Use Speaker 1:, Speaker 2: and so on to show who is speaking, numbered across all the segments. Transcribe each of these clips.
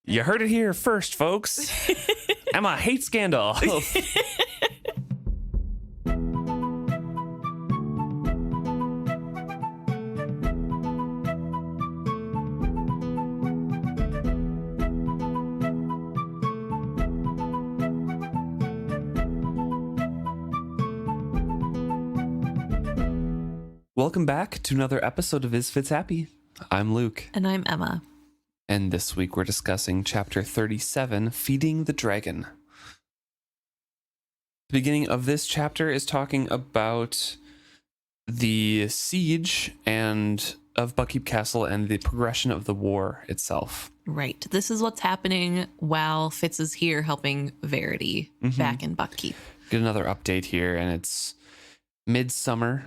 Speaker 1: You heard it here first, folks. Emma hates Gandalf. Welcome back to another episode of Is Fitz Happy? I'm Luke.
Speaker 2: And I'm Emma.
Speaker 1: And this week we're discussing Chapter 37, Feeding the Dragon. The beginning of this chapter is talking about the siege of Buckkeep Castle and the progression of the war itself.
Speaker 2: Right. This is what's happening while Fitz is here helping Verity back in Buckkeep.
Speaker 1: Get another update here, and it's midsummer.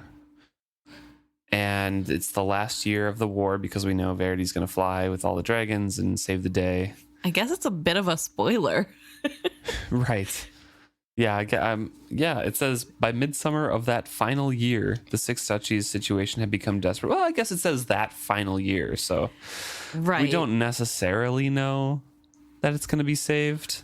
Speaker 1: And it's the last year of the war because we know Verity's going to fly with all the dragons and save the day.
Speaker 2: I guess it's a bit of a spoiler.
Speaker 1: Right. Yeah, it says by midsummer of that final year, the Six Duchies situation had become desperate. Well, I guess it says that final year, so
Speaker 2: right.
Speaker 1: We don't necessarily know that it's going to be saved.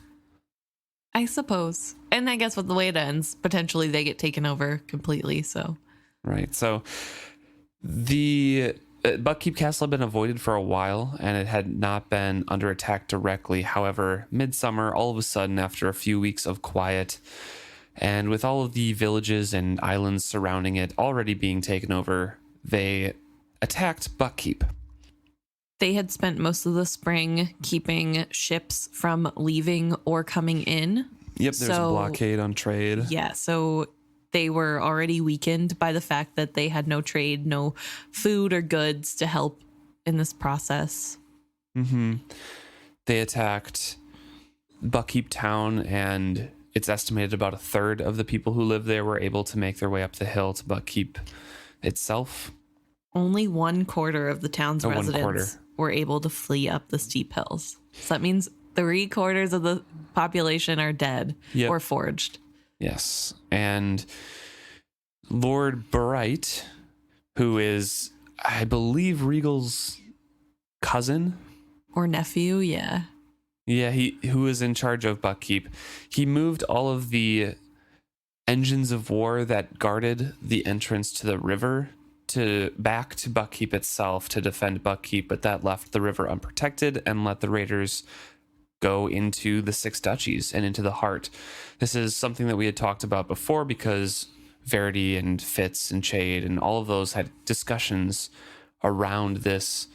Speaker 2: I suppose. And I guess with the way it ends, potentially they get taken over completely, so.
Speaker 1: Right, so the Buckkeep Castle had been avoided for a while, and it had not been under attack directly. However, midsummer, all of a sudden, after a few weeks of quiet, and with all of the villages and islands surrounding it already being taken over, they attacked Buckkeep.
Speaker 2: They had spent most of the spring keeping ships from leaving or coming in.
Speaker 1: Yep, there's a blockade on trade.
Speaker 2: Yeah, so they were already weakened by the fact that they had no trade, no food or goods to help in this process.
Speaker 1: They attacked Buckkeep town, and it's estimated about a third of the people who live there were able to make their way up the hill to Buckkeep itself.
Speaker 2: Only 1/4 of the town's residents were able to flee up the steep hills. So that means 3/4 of the population are dead or forged.
Speaker 1: Yes, and Lord Bright, who is, I believe, Regal's cousin
Speaker 2: or nephew, yeah,
Speaker 1: who is in charge of Buckkeep. He moved all of the engines of war that guarded the entrance to the river back to Buckkeep itself to defend Buckkeep, but that left the river unprotected and let the raiders go into the Six Duchies and into the heart. This is something that we had talked about before because Verity and Fitz and Chade and all of those had discussions around this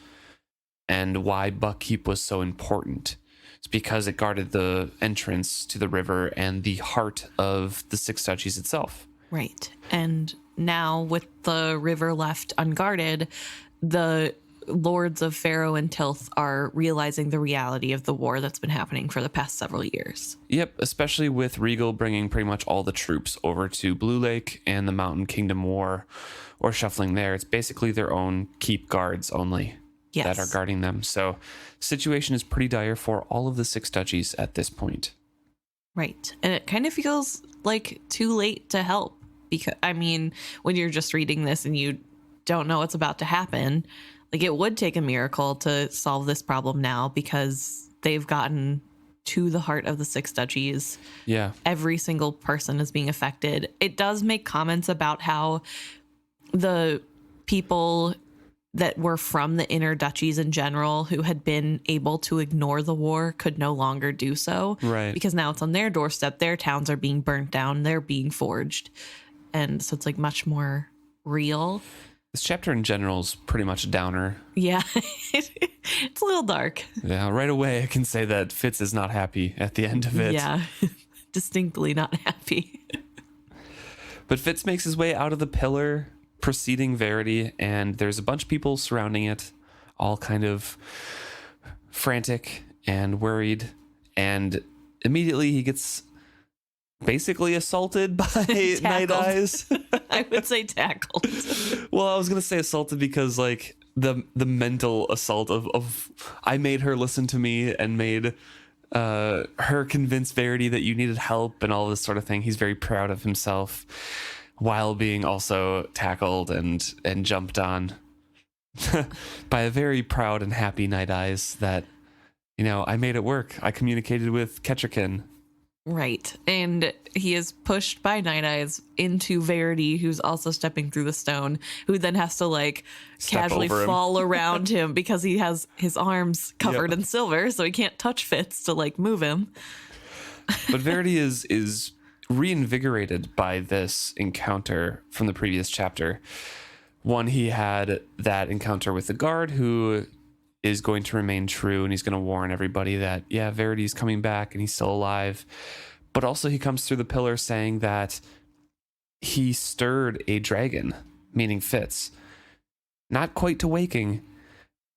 Speaker 1: and why Buckkeep was so important. It's because it guarded the entrance to the river and the heart of the Six Duchies itself.
Speaker 2: Right. And now with the river left unguarded, the lords of Pharaoh and Tilth are realizing the reality of the war that's been happening for the past several years.
Speaker 1: Yep, especially with Regal bringing pretty much all the troops over to Blue Lake and the Mountain Kingdom War, or shuffling there. It's basically their own keep guards only that are guarding them. So situation is pretty dire for all of the Six Duchies at this point.
Speaker 2: Right. And it kind of feels like too late to help. Because, I mean, when you're just reading this and you don't know what's about to happen, like it would take a miracle to solve this problem now because they've gotten to the heart of the Six Duchies.
Speaker 1: Yeah.
Speaker 2: Every single person is being affected. It does make comments about how the people that were from the inner duchies in general who had been able to ignore the war could no longer do so.
Speaker 1: Right.
Speaker 2: Because now it's on their doorstep. Their towns are being burnt down. They're being forged. And so it's like much more real.
Speaker 1: This chapter in general is pretty much a downer.
Speaker 2: Yeah, it's a little dark.
Speaker 1: Yeah, right away I can say that Fitz is not happy at the end of it.
Speaker 2: Yeah, distinctly not happy.
Speaker 1: But Fitz makes his way out of the pillar, preceding Verity, and there's a bunch of people surrounding it, all kind of frantic and worried. And immediately he gets basically assaulted by Night Eyes.
Speaker 2: I would say tackled.
Speaker 1: Well, I was gonna say assaulted because like the mental assault of I made her listen to me and made her convince Verity that you needed help and all this sort of thing. He's very proud of himself while being also tackled and jumped on by a very proud and happy Night Eyes that I made it work. I communicated with Ketchikan.
Speaker 2: Right. And he is pushed by Night Eyes into Verity, who's also stepping through the stone, who then has to casually fall around him because he has his arms covered in silver, so he can't touch Fitz to move him.
Speaker 1: But Verity is reinvigorated by this encounter from the previous chapter. One, he had that encounter with the guard who is going to remain true, and he's going to warn everybody that, Verity's coming back and he's still alive. But also he comes through the pillar saying that he stirred a dragon, meaning Fitz. Not quite to waking,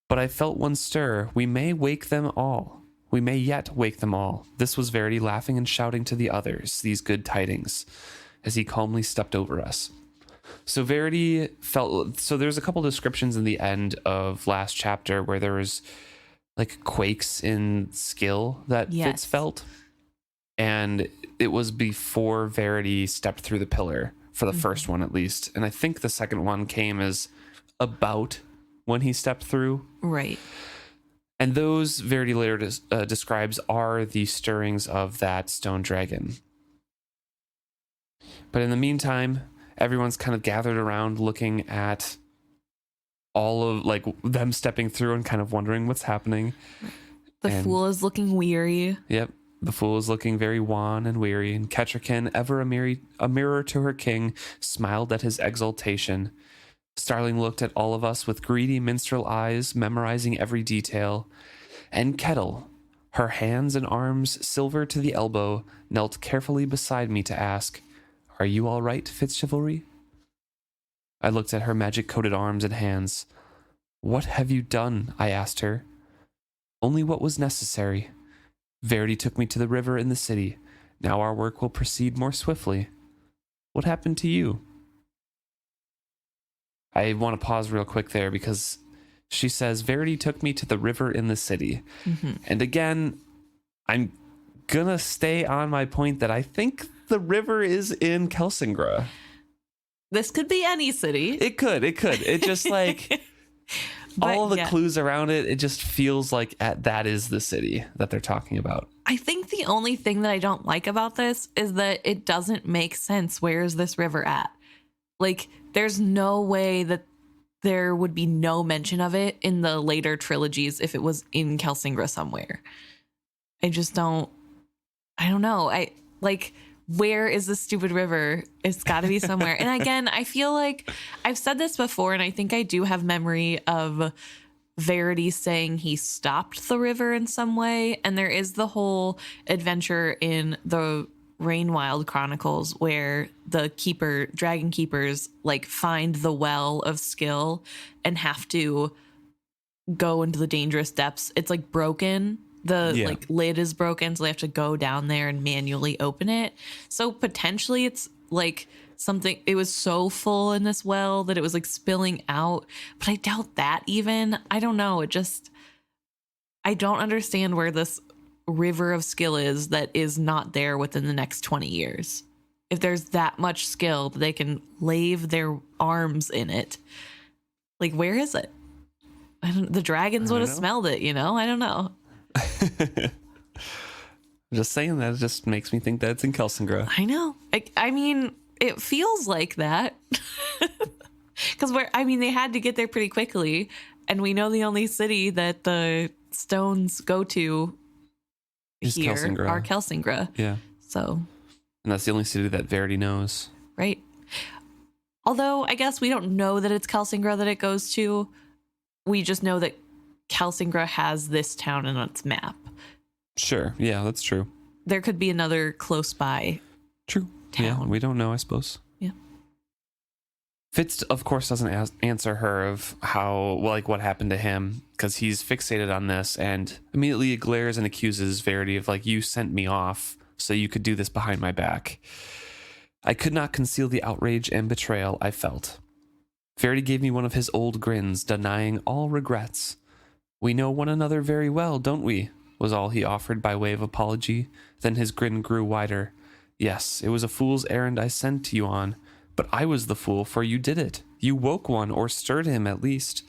Speaker 1: but I felt one stir. We may wake them all. We may yet wake them all. This was Verity laughing and shouting to the others these good tidings as he calmly stepped over us. So Verity felt, so there's a couple descriptions in the end of last chapter where there was quakes in skill that Fitz felt. And it was before Verity stepped through the pillar for the first one, at least. And I think the second one came as about when he stepped through.
Speaker 2: Right.
Speaker 1: And those Verity later describes are the stirrings of that stone dragon. But in the meantime, everyone's kind of gathered around looking at all of them stepping through and kind of wondering what's happening.
Speaker 2: The fool is looking weary.
Speaker 1: Yep. The fool is looking very wan and weary, and Ketchikan, ever a mirror to her king, smiled at his exultation. Starling looked at all of us with greedy minstrel eyes, memorizing every detail. And Kettle, her hands and arms silver to the elbow, knelt carefully beside me to ask, "Are you all right, Fitzchivalry?" I looked at her magic-coated arms and hands. "What have you done?" I asked her. "Only what was necessary. Verity took me to the river in the city. Now our work will proceed more swiftly. What happened to you?" I want to pause real quick there because she says, Verity took me to the river in the city. Mm-hmm. And again, I'm gonna stay on my point that I think the river is in Kelsingra.
Speaker 2: This could be any city.
Speaker 1: It could. It just all the clues around it, it just feels like that is the city that they're talking about.
Speaker 2: I think the only thing that I don't like about this is that it doesn't make sense. Where is this river at? There's no way that there would be no mention of it in the later trilogies if it was in Kelsingra somewhere. I don't know. Where is this stupid river? It's got to be somewhere. And again, I feel like I've said this before, and I think I do have memory of Verity saying he stopped the river in some way. And there is the whole adventure in the Rainwild Chronicles where the dragon keepers find the well of skill and have to go into the dangerous depths. It's broken. The lid is broken, so they have to go down there and manually open it. So potentially it's something, it was so full in this well that it was spilling out, but I doubt that even. I don't know. I don't understand where this river of skill is that is not there within the next 20 years. If there's that much skill that they can lave their arms in it, where is it? The dragons would have smelled it, I don't know.
Speaker 1: Just saying that, it just makes me think that it's in Kelsingra.
Speaker 2: I know. I mean, it feels like that. Because they had to get there pretty quickly, and we know the only city that the stones go to
Speaker 1: is
Speaker 2: here
Speaker 1: Kelsingra.
Speaker 2: Are Kelsingra.
Speaker 1: Yeah.
Speaker 2: So.
Speaker 1: And that's the only city that Verity knows.
Speaker 2: Right. Although I guess we don't know that it's Kelsingra that it goes to. We just know that Kelsingra has this town on its map.
Speaker 1: Sure. Yeah, that's true.
Speaker 2: There could be another close by.
Speaker 1: True.
Speaker 2: Town.
Speaker 1: Yeah, we don't know, I suppose.
Speaker 2: Yeah.
Speaker 1: Fitz, of course, doesn't answer her of how, what happened to him, because he's fixated on this and immediately glares and accuses Verity of, you sent me off so you could do this behind my back. I could not conceal the outrage and betrayal I felt. Verity gave me one of his old grins, denying all regrets. "We know one another very well, don't we?" was all he offered by way of apology. Then his grin grew wider. "Yes, it was a fool's errand I sent you on, but I was the fool, for you did it. You woke one, or stirred him at least."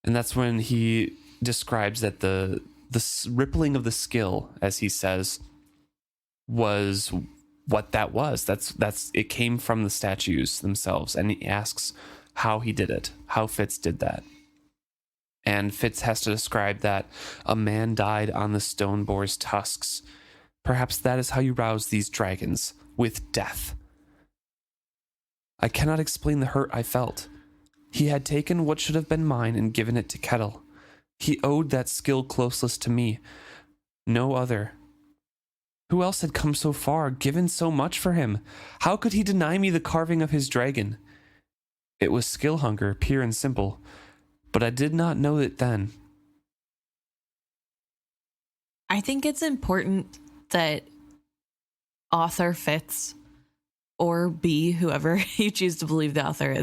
Speaker 1: And that's when he describes that the rippling of the skill, as he says, was what that was. That's it came from the statues themselves. And he asks how he did it, how Fitz did that. And Fitz has to describe that a man died on the stone boar's tusks. Perhaps that is how you rouse these dragons, with death. I cannot explain the hurt I felt. He had taken what should have been mine and given it to Kettle. He owed that skill closest to me, no other. Who else had come so far, given so much for him? How could he deny me the carving of his dragon? It was skill hunger, pure and simple, but I did not know it then.
Speaker 2: I think it's important that author Fitz, or B, whoever you choose to believe the author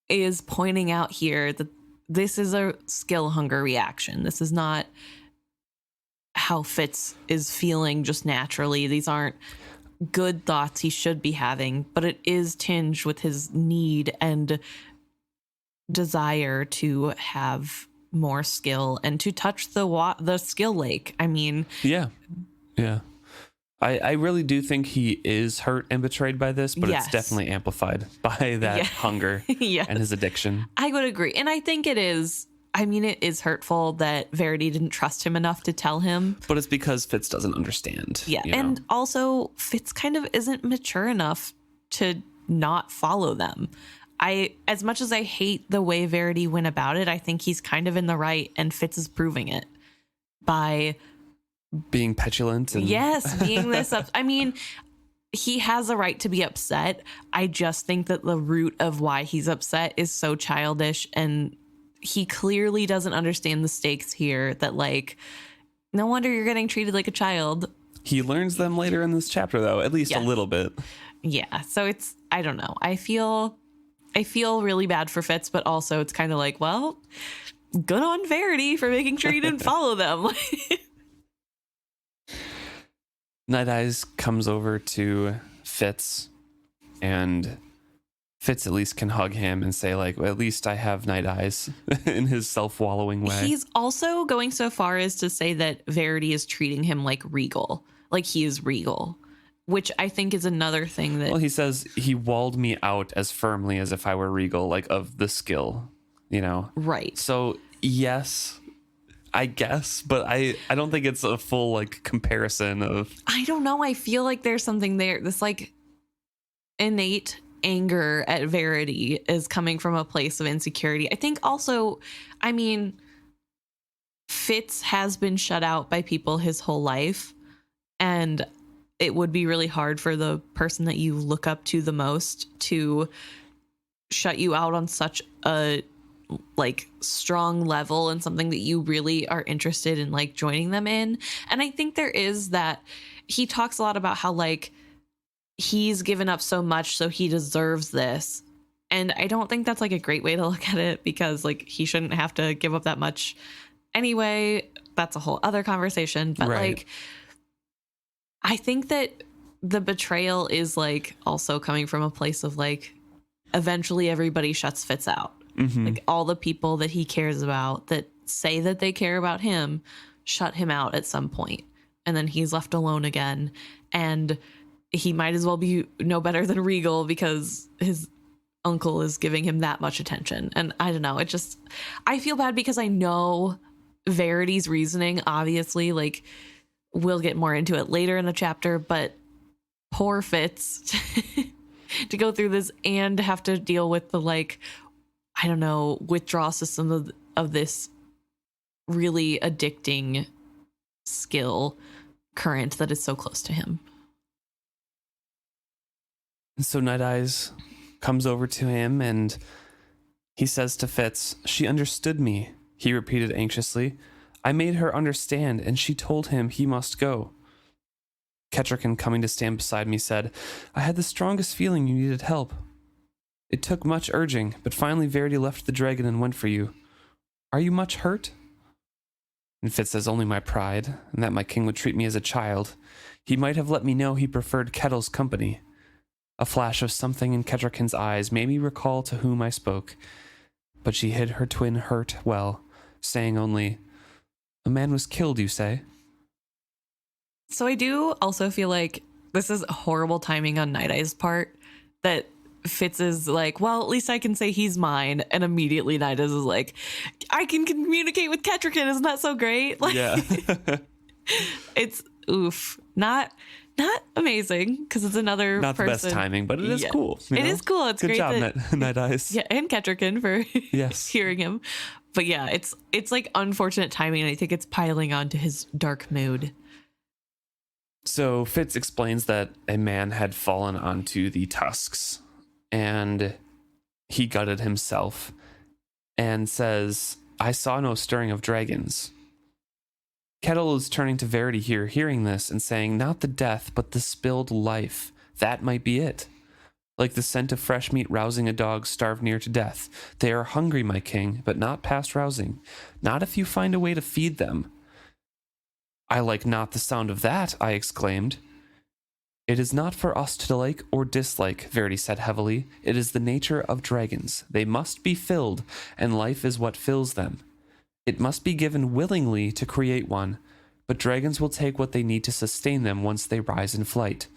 Speaker 2: is pointing out here that this is a skill hunger reaction. This is not how Fitz is feeling just naturally. These aren't good thoughts he should be having, but it is tinged with his need and desire to have more skill and to touch the skill lake. I mean,
Speaker 1: yeah. I really do think he is hurt and betrayed by this, but it's definitely amplified by that hunger and his addiction.
Speaker 2: I would agree. And I think it is, I mean, it is hurtful that Verity didn't trust him enough to tell him.
Speaker 1: But it's because Fitz doesn't understand.
Speaker 2: Yeah. And also Fitz kind of isn't mature enough to not follow them. As much as I hate the way Verity went about it, I think he's kind of in the right, and Fitz is proving it by
Speaker 1: being petulant and
Speaker 2: being this up. I mean, he has a right to be upset. I just think that the root of why he's upset is so childish, and he clearly doesn't understand the stakes here, that like, no wonder you're getting treated like a child.
Speaker 1: He learns them later in this chapter, though, at least a little bit. Yeah.
Speaker 2: So it's, I don't know. I feel really bad for Fitz, but also it's kind of like, well, good on Verity for making sure he didn't follow them.
Speaker 1: Night Eyes comes over to Fitz, and Fitz at least can hug him and say, like, well, at least I have Night Eyes in his self-wallowing way.
Speaker 2: He's also going so far as to say that Verity is treating him like Regal, like he is Regal, which I think is another thing that...
Speaker 1: Well, he says he walled me out as firmly as if I were Regal, like, of the skill, you know?
Speaker 2: Right.
Speaker 1: So, yes, I guess, but I don't think it's a full, like, comparison of...
Speaker 2: I don't know. I feel like there's something there. This, like, innate anger at Verity is coming from a place of insecurity. I think also, I mean, Fitz has been shut out by people his whole life, and it would be really hard for the person that you look up to the most to shut you out on such a like strong level and something that you really are interested in like joining them in. And I think there is that. He talks a lot about how like he's given up so much, so he deserves this. And I don't think that's like a great way to look at it, because like he shouldn't have to give up that much anyway. That's a whole other conversation. But like, I think that the betrayal is like also coming from a place of like, eventually everybody shuts Fitz out. Mm-hmm. Like all the people that he cares about that say that they care about him shut him out at some point, and then he's left alone again. And he might as well be no better than Regal because his uncle is giving him that much attention. And I don't know, it just, I feel bad because I know Verity's reasoning, obviously, like we'll get more into it later in the chapter, but poor Fitz to go through this and have to deal with the like, I don't know, withdrawal system of this really addicting skill current that is so close to him.
Speaker 1: So Night Eyes comes over to him and he says to Fitz, "She understood me," he repeated anxiously. "I made her understand, and she told him he must go." Kettrican, coming to stand beside me, said, "I had the strongest feeling you needed help. It took much urging, but finally Verity left the dragon and went for you. Are you much hurt?" And Fitz says, "Only my pride, and that my king would treat me as a child. He might have let me know he preferred Kettle's company." A flash of something in Kettrican's eyes made me recall to whom I spoke, but she hid her twin hurt well, saying only, A man was killed, you say?
Speaker 2: So I do also feel like this is horrible timing on Night Eye's part, that Fitz is like, well, at least I can say he's mine. And immediately Night Eye is like, I can communicate with Ketrican. Isn't that so great? Like,
Speaker 1: Yeah.
Speaker 2: it's oof. Not amazing, because it's another
Speaker 1: Not
Speaker 2: person.
Speaker 1: the best timing, but it is cool.
Speaker 2: It is cool. It's
Speaker 1: Good
Speaker 2: great.
Speaker 1: job, Night Eyes.
Speaker 2: Yeah, and Ketrican for
Speaker 1: Yes.
Speaker 2: hearing him. But yeah, it's like unfortunate timing, and I think it's piling onto his dark mood.
Speaker 1: So Fitz explains that a man had fallen onto the tusks and he gutted himself and says, I saw no stirring of dragons. Kettle is turning to Verity here, hearing this and saying, not the death, but the spilled life. That might be it. Like the scent of fresh meat rousing a dog starved near to death. They are hungry, my king, but not past rousing. Not if you find a way to feed them. I like not the sound of that, I exclaimed. It is not for us to like or dislike, Verity said heavily. It is the nature of dragons. They must be filled, and life is what fills them. It must be given willingly to create one, but dragons will take what they need to sustain them once they rise in flight.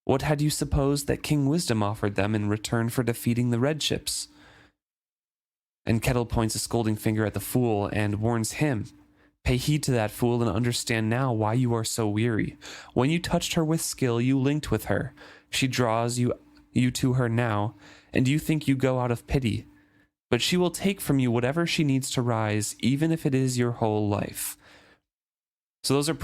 Speaker 1: What had you supposed that King Wisdom offered them in return for defeating the red ships? And Kettle points a scolding finger at the fool and warns him, pay heed to that fool and understand now why you are so weary. When you touched her with skill, you linked with her. She draws you to her now, and you think you go out of pity. But she will take from you whatever she needs to rise, even if it is your whole life. So those are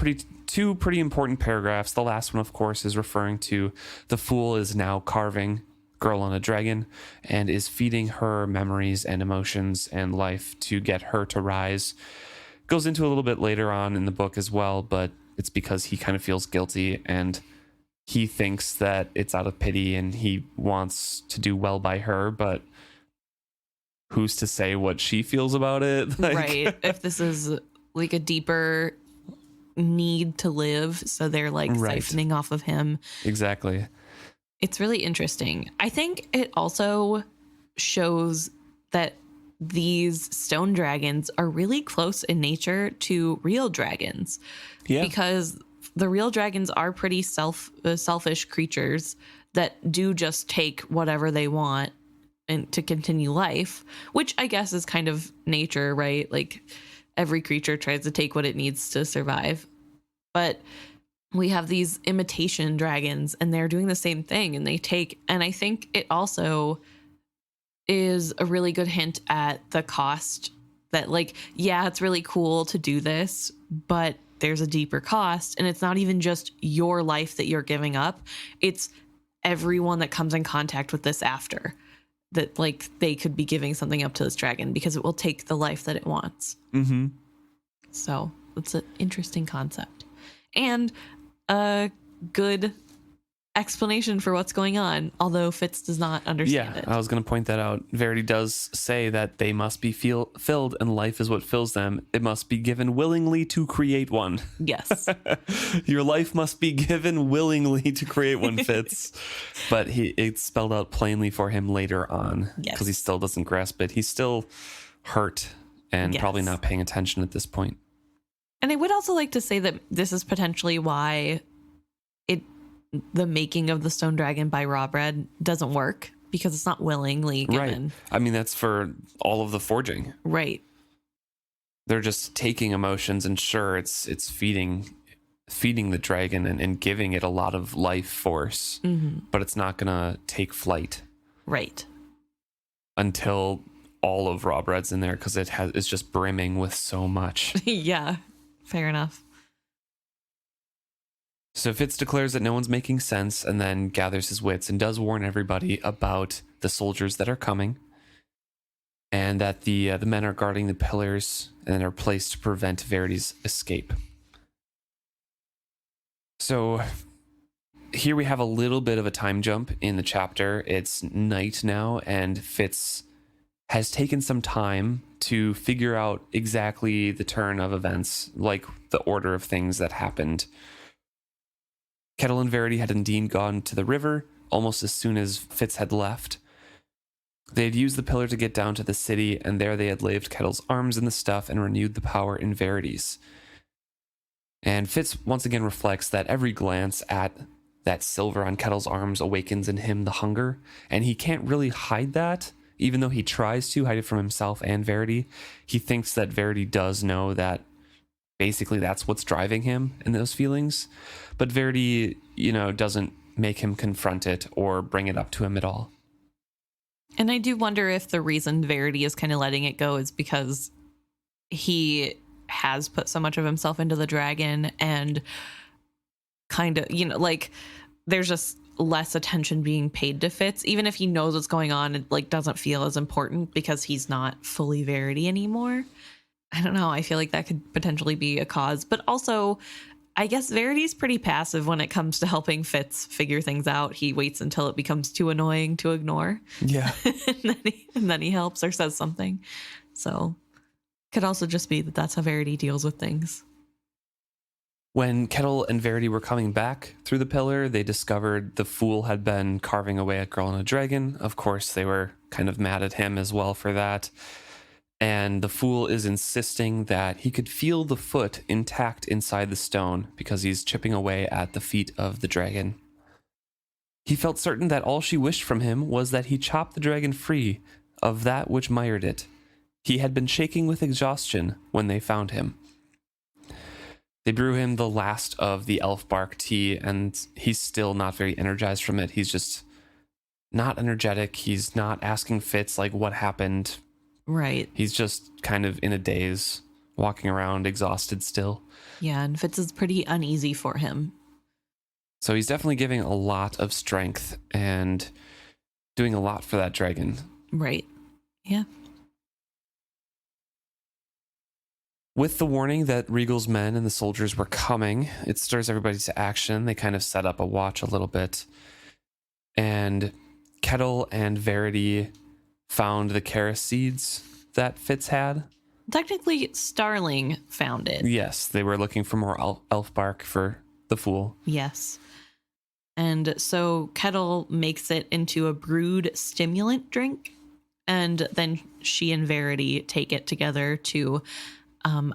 Speaker 1: two pretty important paragraphs. The last one, of course, is referring to the fool is now carving girl on a dragon and is feeding her memories and emotions and life to get her to rise. Goes into a little bit later on in the book as well, but it's because he kind of feels guilty and he thinks that it's out of pity and he wants to do well by her, but who's to say what she feels about it?
Speaker 2: Right. If this is like a deeper need to live, so they're like siphoning off of him.
Speaker 1: Exactly.
Speaker 2: It's really interesting. I think it also shows that these stone dragons are really close in nature to real dragons. Yeah. Because the real dragons are pretty selfish creatures that do just take whatever they want and to continue life, which I guess is kind of nature, right? Like every creature tries to take what it needs to survive. But we have these imitation dragons and they're doing the same thing, and they take, and I think it also is a really good hint at the cost that, like, yeah, it's really cool to do this, but there's a deeper cost, and it's not even just your life that you're giving up. It's everyone that comes in contact with this after that, like, they could be giving something up to this dragon because it will take the life that it wants. Mm-hmm. So it's an interesting concept and a good explanation for what's going on, although Fitz does not understand it.
Speaker 1: I was going to point that out. Verity does say that they must be filled and life is what fills them. It must be given willingly to create one.
Speaker 2: Yes.
Speaker 1: Your life must be given willingly to create one, Fitz. But it's spelled out plainly for him later on because he still doesn't grasp it. He's still hurt and probably not paying attention at this point.
Speaker 2: And I would also like to say that this is potentially why the making of the stone dragon by raw bread doesn't work, because it's not willingly given.
Speaker 1: Right. I mean, that's for all of the forging.
Speaker 2: Right.
Speaker 1: They're just taking emotions, and sure, it's feeding the dragon and giving it a lot of life force, but it's not gonna take flight.
Speaker 2: Right.
Speaker 1: Until all of raw bread's in there, because it's just brimming with so much.
Speaker 2: Yeah. Fair enough.
Speaker 1: So Fitz declares that no one's making sense, and then gathers his wits and does warn everybody about the soldiers that are coming, and that the men are guarding the pillars and are placed to prevent Verity's escape. So here we have a little bit of a time jump in the chapter. It's night now, and Fitz has taken some time to figure out exactly the turn of events, like the order of things that happened. Kettle and Verity had indeed gone to the river almost as soon as Fitz had left. They had used the pillar to get down to the city, and there they had laved Kettle's arms in the stuff and renewed the power in Verity's. And Fitz once again reflects that every glance at that silver on Kettle's arms awakens in him the hunger, and he can't really hide that, even though he tries to hide it from himself and Verity. He thinks that Verity does know that basically that's what's driving him in those feelings, but Verity, doesn't make him confront it or bring it up to him at all.
Speaker 2: And I do wonder if the reason Verity is kind of letting it go is because he has put so much of himself into the dragon, and kind of, there's just less attention being paid to Fitz. Even if he knows what's going on, it doesn't feel as important because he's not fully Verity anymore. I don't know. I feel like that could potentially be a cause. But also, I guess Verity's pretty passive when it comes to helping Fitz figure things out. He waits until it becomes too annoying to ignore.
Speaker 1: Yeah.
Speaker 2: and then he helps or says something. So could also just be that that's how Verity deals with things.
Speaker 1: When Kettle and Verity were coming back through the pillar, they discovered the fool had been carving away a girl and a dragon. Of course, they were kind of mad at him as well for that. And the fool is insisting that he could feel the foot intact inside the stone because he's chipping away at the feet of the dragon. He felt certain that all she wished from him was that he chop the dragon free of that which mired it. He had been shaking with exhaustion when they found him. They brew him the last of the elf bark tea, and he's still not very energized from it. He's just not energetic. He's not asking Fitz, what happened.
Speaker 2: Right.
Speaker 1: He's just kind of in a daze, walking around exhausted still.
Speaker 2: Yeah, and Fitz is pretty uneasy for him.
Speaker 1: So he's definitely giving a lot of strength and doing a lot for that dragon.
Speaker 2: Right. Yeah.
Speaker 1: With the warning that Regal's men and the soldiers were coming, it stirs everybody to action. They kind of set up a watch a little bit. And Kettle and Verity found the Karis seeds that Fitz had.
Speaker 2: Technically, Starling found it.
Speaker 1: Yes, they were looking for more elf bark for the fool.
Speaker 2: Yes. And so Kettle makes it into a brewed stimulant drink, and then she and Verity take it together to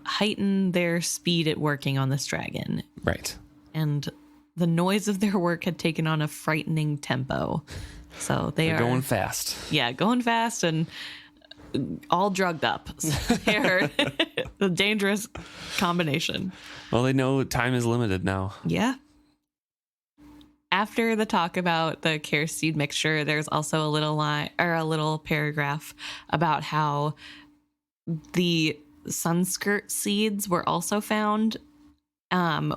Speaker 2: heighten their speed at working on this dragon.
Speaker 1: Right.
Speaker 2: And the noise of their work had taken on a frightening tempo. So they're
Speaker 1: going fast.
Speaker 2: Yeah, going fast and all drugged up. So they're a dangerous combination.
Speaker 1: Well, they know time is limited now.
Speaker 2: Yeah. After the talk about the care seed mixture, there's also a little line or a little paragraph about how the sunskirt seeds were also found,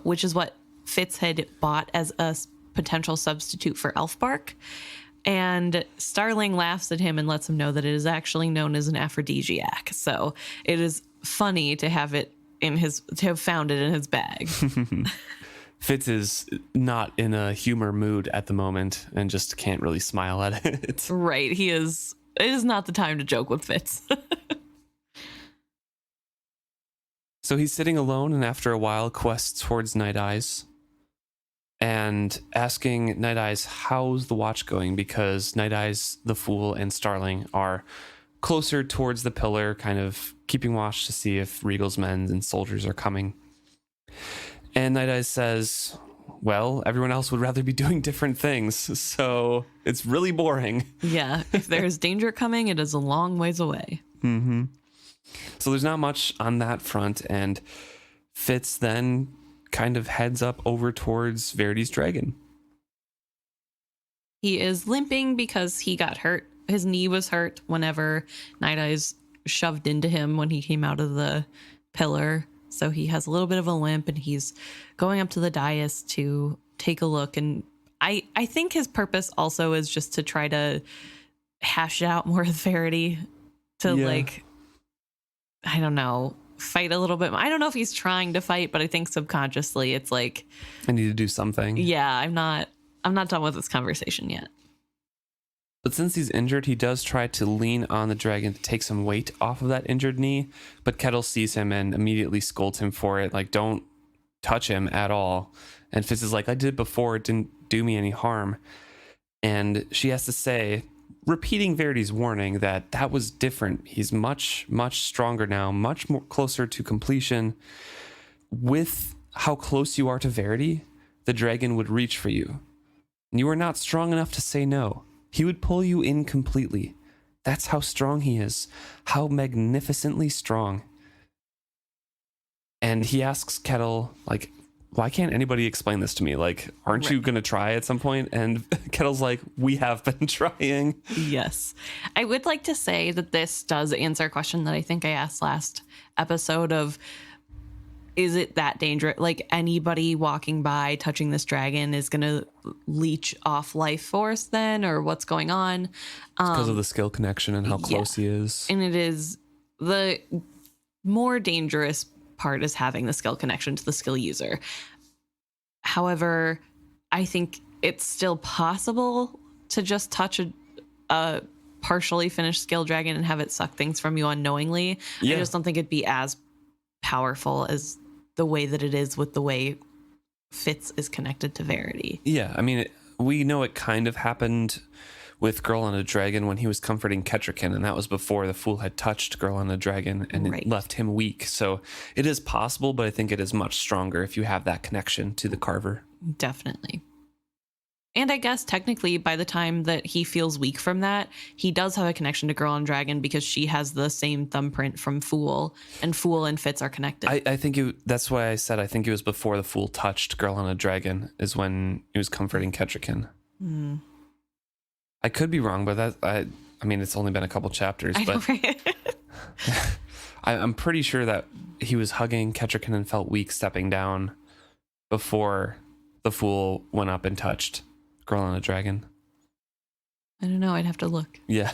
Speaker 2: which is what Fitz had bought as a potential substitute for elf bark. And Starling laughs at him and lets him know that it is actually known as an aphrodisiac. So it is funny to have it to have found it in his bag.
Speaker 1: Fitz is not in a humor mood at the moment and just can't really smile at it.
Speaker 2: Right. It is not the time to joke with Fitz.
Speaker 1: So he's sitting alone, and after a while quests towards Night Eyes and asking Night Eyes how's the watch going, because Night Eyes, the Fool, and Starling are closer towards the pillar, kind of keeping watch to see if Regal's men and soldiers are coming. And Night Eyes says, well, everyone else would rather be doing different things, so it's really boring.
Speaker 2: Yeah, if there's danger coming, it is a long ways away.
Speaker 1: Mm-hmm. So there's not much on that front, and Fitz then kind of heads up over towards Verity's dragon.
Speaker 2: He is limping because he got hurt. His knee was hurt whenever Night Eyes shoved into him when he came out of the pillar. So he has a little bit of a limp, and he's going up to the dais to take a look. And I think his purpose also is just to try to hash it out more with Verity to I don't know, fight a little bit. I don't know if he's trying to fight, but I think subconsciously it's like,
Speaker 1: I need to do something.
Speaker 2: Yeah, I'm not done with this conversation yet.
Speaker 1: But since he's injured, he does try to lean on the dragon to take some weight off of that injured knee. But Kettle sees him and immediately scolds him for it. Like, don't touch him at all. And Fitz is like, I did it before. It didn't do me any harm. And she has to say, repeating Verity's warning that was different. He's much, much stronger now, much more closer to completion. With how close you are to Verity, the dragon would reach for you. You are not strong enough to say no. He would pull you in completely. That's how strong he is. How magnificently strong. And he asks Kettle, like, why can't anybody explain this to me? Like, aren't you going to try at some point? And Kettle's like, we have been trying.
Speaker 2: Yes. I would like to say that this does answer a question that I think I asked last episode of, is it that dangerous? Like, anybody walking by touching this dragon is going to leech off life force then, or what's going on?
Speaker 1: Because of the skill connection and how close he is.
Speaker 2: And it is the more dangerous part is having the skill connection to the skill user. However, I think it's still possible to just touch a partially finished skill dragon and have it suck things from you unknowingly.
Speaker 1: Yeah.
Speaker 2: I just don't think it'd be as powerful as the way that it is with the way Fitz is connected to Verity.
Speaker 1: Yeah, I mean, we know it kind of happened with Girl on a Dragon when he was comforting Kettrikin, and that was before the Fool had touched Girl on a Dragon, and it left him weak. So it is possible, but I think it is much stronger if you have that connection to the Carver.
Speaker 2: Definitely. And I guess technically by the time that he feels weak from that, he does have a connection to Girl on Dragon because she has the same thumbprint from Fool, and Fool and Fitz are connected.
Speaker 1: I think that's why I said I think it was before the Fool touched Girl on a Dragon is when he was comforting Kettrikin. I could be wrong, but I mean, it's only been a couple chapters, but I'm pretty sure that he was hugging Kettrikin and felt weak stepping down before the Fool went up and touched Girl on a Dragon.
Speaker 2: I don't know. I'd have to look.
Speaker 1: Yeah.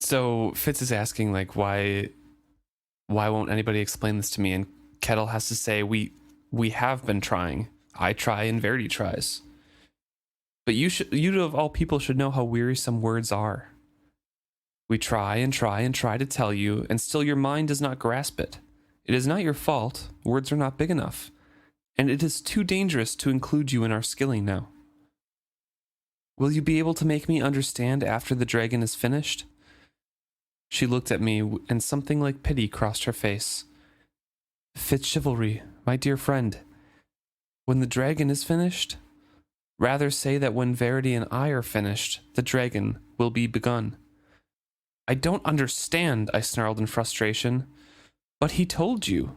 Speaker 1: So Fitz is asking, like, why won't anybody explain this to me? And Kettle has to say, we have been trying. I try and Verity tries. But you of all people should know how wearisome words are. We try and try and try to tell you, and still your mind does not grasp it. It is not your fault. Words are not big enough. And it is too dangerous to include you in our skilling now. Will you be able to make me understand after the dragon is finished? She looked at me, and something like pity crossed her face. Fitz chivalry, my dear friend. When the dragon is finished? Rather say that when Verity and I are finished, the dragon will be begun. I don't understand, I snarled in frustration. But he told you.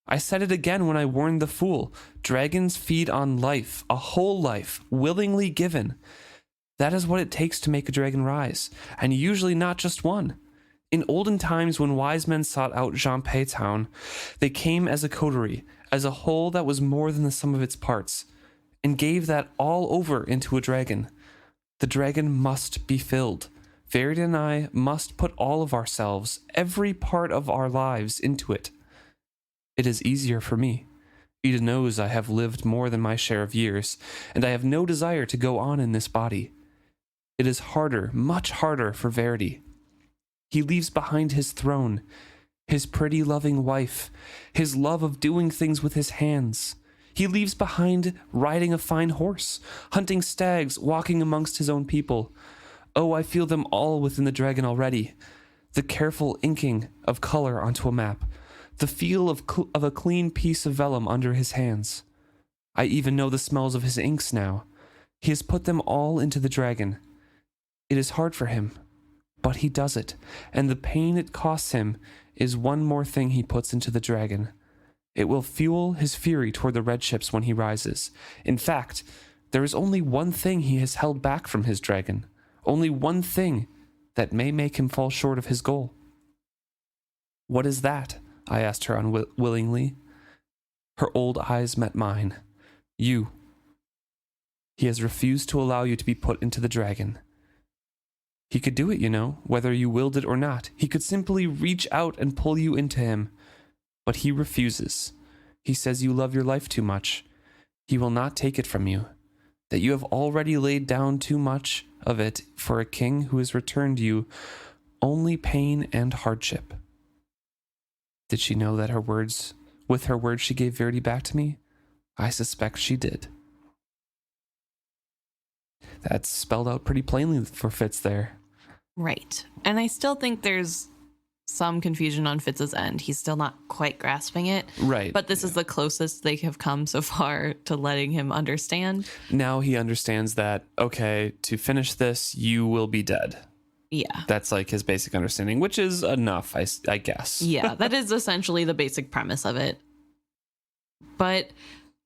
Speaker 1: I said it again when I warned the Fool. Dragons feed on life, a whole life, willingly given. That is what it takes to make a dragon rise, and usually not just one. In olden times when wise men sought out Jean-Pay Town, they came as a coterie, as a whole that was more than the sum of its parts, and gave that all over into a dragon. The dragon must be filled. Verity and I must put all of ourselves, every part of our lives, into it. It is easier for me. Ida knows I have lived more than my share of years, and I have no desire to go on in this body. It is harder, much harder for Verity. He leaves behind his throne, his pretty loving wife, his love of doing things with his hands. He leaves behind riding a fine horse, hunting stags, walking amongst his own people. Oh, I feel them all within the dragon already. The careful inking of color onto a map, the feel of a clean piece of vellum under his hands. I even know the smells of his inks now. He has put them all into the dragon. It is hard for him, but he does it, and the pain it costs him is one more thing he puts into the dragon. It will fuel his fury toward the red ships when he rises. In fact, there is only one thing he has held back from his dragon, only one thing that may make him fall short of his goal. What is that? I asked her unwillingly. Her old eyes met mine. You. He has refused to allow you to be put into the dragon. He could do it, you know, whether you willed it or not. He could simply reach out and pull you into him. But he refuses. He says you love your life too much. He will not take it from you. That you have already laid down too much of it for a king who has returned you only pain and hardship. Did she know that with her words she gave Verity back to me? I suspect she did. That's spelled out pretty plainly for Fitz there.
Speaker 2: Right. And I still think there's some confusion on Fitz's end. He's still not quite grasping it.
Speaker 1: Right.
Speaker 2: But this is the closest they have come so far to letting him understand.
Speaker 1: Now he understands that, okay, to finish this, you will be dead.
Speaker 2: Yeah.
Speaker 1: That's like his basic understanding, which is enough, I guess.
Speaker 2: Yeah, that is essentially the basic premise of it. But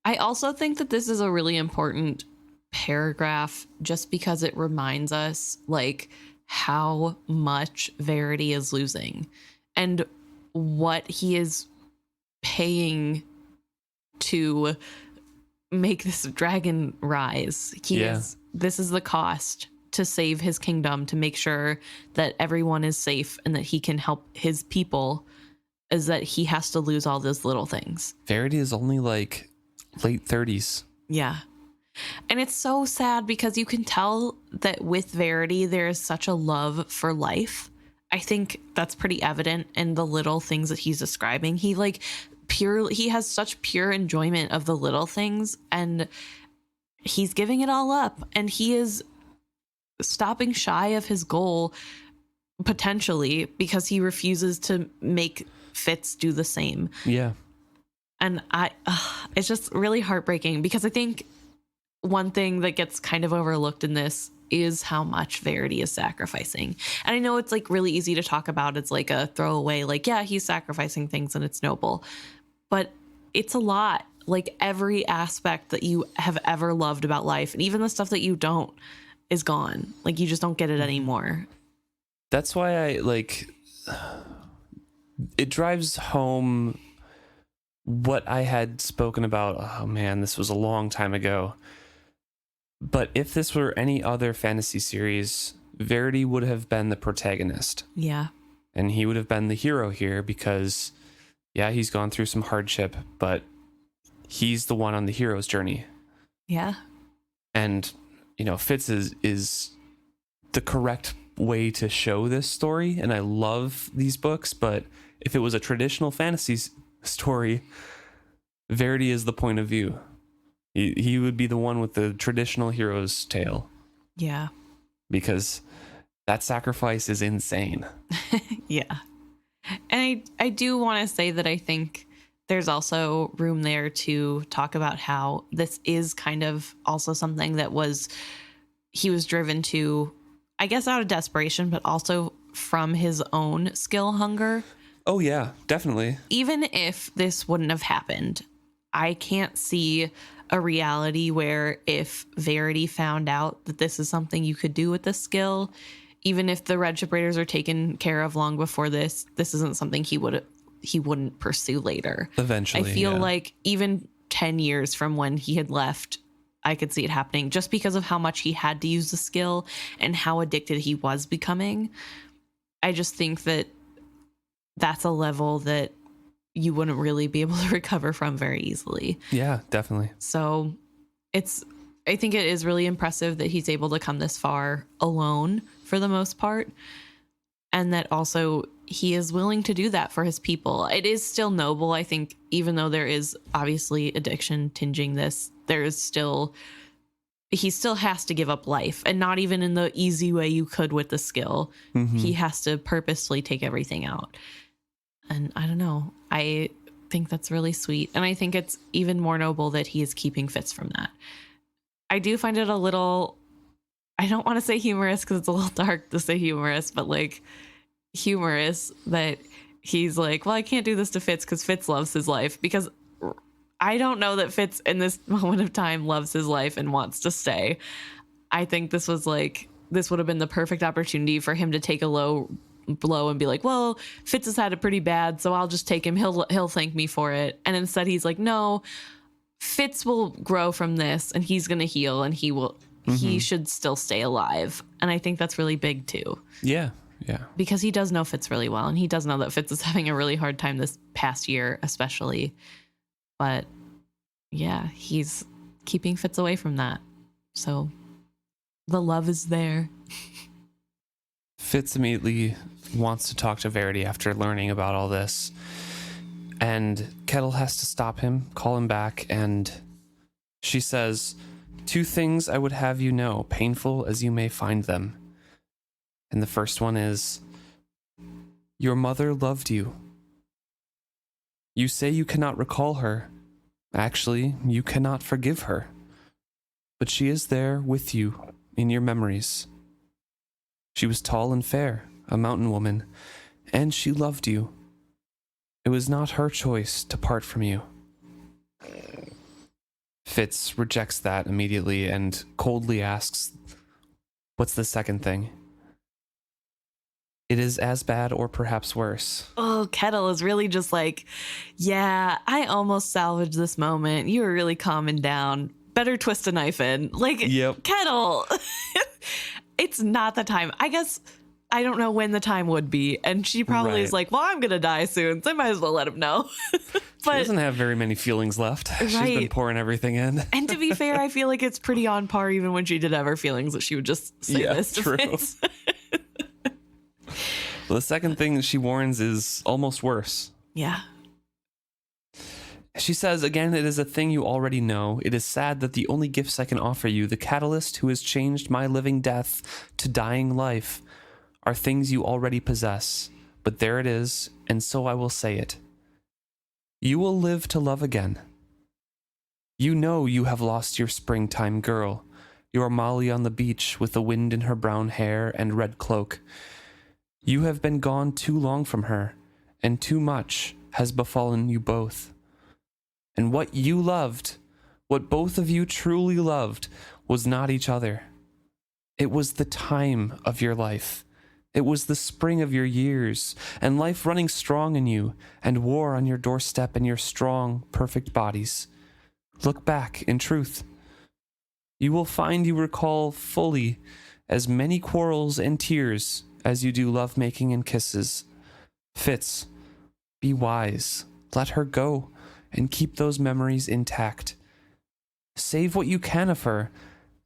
Speaker 2: I also think that this is a really important paragraph just because it reminds us, like, how much Verity is losing and what he is paying to make this dragon rise. This is the cost to save his kingdom, to make sure that everyone is safe and that he can help his people, is that he has to lose all those little things.
Speaker 1: Verity is only like late 30s.
Speaker 2: Yeah. And it's so sad because you can tell that with Verity, there is such a love for life. I think that's pretty evident in the little things that he's describing. He has such pure enjoyment of the little things, and he's giving it all up, and he is stopping shy of his goal potentially because he refuses to make Fitz do the same.
Speaker 1: Yeah.
Speaker 2: And it's just really heartbreaking because I think one thing that gets kind of overlooked in this is how much Verity is sacrificing. And I know it's like really easy to talk about. It's like a throwaway, like, yeah, he's sacrificing things and it's noble, but it's a lot. Like every aspect that you have ever loved about life, and even the stuff that you don't, is gone. Like you just don't get it anymore.
Speaker 1: That's why it drives home what I had spoken about. Oh man, this was a long time ago. But if this were any other fantasy series, Verity would have been the protagonist.
Speaker 2: Yeah.
Speaker 1: And he would have been the hero here because, yeah, he's gone through some hardship, but he's the one on the hero's journey.
Speaker 2: Yeah.
Speaker 1: And, Fitz is the correct way to show this story. And I love these books, but if it was a traditional fantasy story, Verity is the point of view. He would be the one with the traditional hero's tale.
Speaker 2: Yeah.
Speaker 1: Because that sacrifice is insane.
Speaker 2: Yeah. And I do want to say that I think there's also room there to talk about how this is kind of also something that he was driven to, I guess, out of desperation, but also from his own skill hunger.
Speaker 1: Oh, yeah, definitely.
Speaker 2: Even if this wouldn't have happened, I can't see a reality where if Verity found out that this is something you could do with this skill, even if the Red Ship Raiders are taken care of long before this isn't something he wouldn't pursue later.
Speaker 1: Eventually,
Speaker 2: I feel like even 10 years from when he had left, I could see it happening just because of how much he had to use the skill and how addicted he was becoming. I just think that that's a level that you wouldn't really be able to recover from very easily.
Speaker 1: Yeah, definitely.
Speaker 2: So I think it is really impressive that he's able to come this far alone for the most part. And that also he is willing to do that for his people. It is still noble. I think even though there is obviously addiction tinging this, he still has to give up life, and not even in the easy way you could with the skill. Mm-hmm. He has to purposely take everything out. And I don't know. I think that's really sweet. And I think it's even more noble that he is keeping Fitz from that. I do find it a little, I don't want to say humorous because it's a little dark to say humorous, but like humorous that he's like, well, I can't do this to Fitz because Fitz loves his life, because I don't know that Fitz in this moment of time loves his life and wants to stay. I think this would have been the perfect opportunity for him to take a low blow and be like, well, Fitz has had it pretty bad, so I'll just take him. He'll thank me for it. And instead he's like, no, Fitz will grow from this and he's going to heal and he should still stay alive. And I think that's really big too.
Speaker 1: Yeah. Yeah.
Speaker 2: Because he does know Fitz really well, and he does know that Fitz is having a really hard time this past year, especially. But yeah, he's keeping Fitz away from that. So the love is there.
Speaker 1: Fitz immediately wants to talk to Verity after learning about all this. And Kettle has to stop him, call him back, and she says, 2 things I would have you know, painful as you may find them. And the first one is, your mother loved you. You say you cannot recall her. Actually, you cannot forgive her. But she is there with you in your memories. She was tall and fair, a mountain woman, and she loved you. It was not her choice to part from you. Fitz rejects that immediately and coldly asks, what's the second thing? It is as bad or perhaps worse.
Speaker 2: Oh, Kettle is really just like, yeah, I almost salvaged this moment. You were really calming down. Better twist a knife in. Like,
Speaker 1: Yep.
Speaker 2: Kettle, it's not the time. I guess I don't know when the time would be. And she probably is like, well, I'm going to die soon, so I might as well let him know.
Speaker 1: She doesn't have very many feelings left.
Speaker 2: Right.
Speaker 1: She's been pouring everything in.
Speaker 2: And to be fair, I feel like it's pretty on par even when she did have her feelings that she would just say this to
Speaker 1: true.
Speaker 2: Fitz.
Speaker 1: The second thing that she warns is almost worse.
Speaker 2: Yeah.
Speaker 1: She says, again, it is a thing you already know. It is sad that the only gifts I can offer you, the catalyst who has changed my living death to dying life, are things you already possess. But there it is, and so I will say it. You will live to love again. You know you have lost your springtime girl, your Molly on the beach with the wind in her brown hair and red cloak. You have been gone too long from her, and too much has befallen you both. And what you loved, what both of you truly loved, was not each other. It was the time of your life. It was the spring of your years, and life running strong in you, and war on your doorstep and your strong, perfect bodies. Look back, in truth. You will find you recall fully as many quarrels and tears as you do lovemaking and kisses. Fitz, be wise. Let her go, and keep those memories intact. Save what you can of her,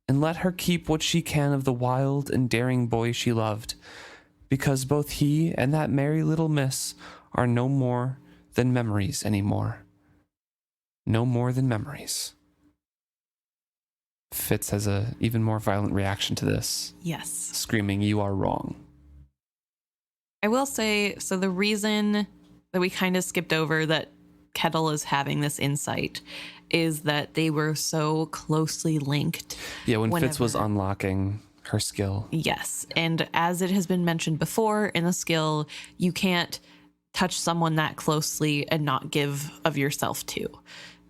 Speaker 1: and let her keep what she can of the wild and daring boy she loved, because both he and that merry little miss are no more than memories anymore. No more than memories. Fitz has a even more violent reaction to this.
Speaker 2: Yes.
Speaker 1: Screaming, "You are wrong."
Speaker 2: I will say, so the reason that we kind of skipped over that Kettle is having this insight is that they were so closely linked.
Speaker 1: Yeah, when Fitz was
Speaker 2: whenever-
Speaker 1: unlocking her skill.
Speaker 2: Yes. And as it has been mentioned before in the skill, you can't touch someone that closely and not give of yourself to.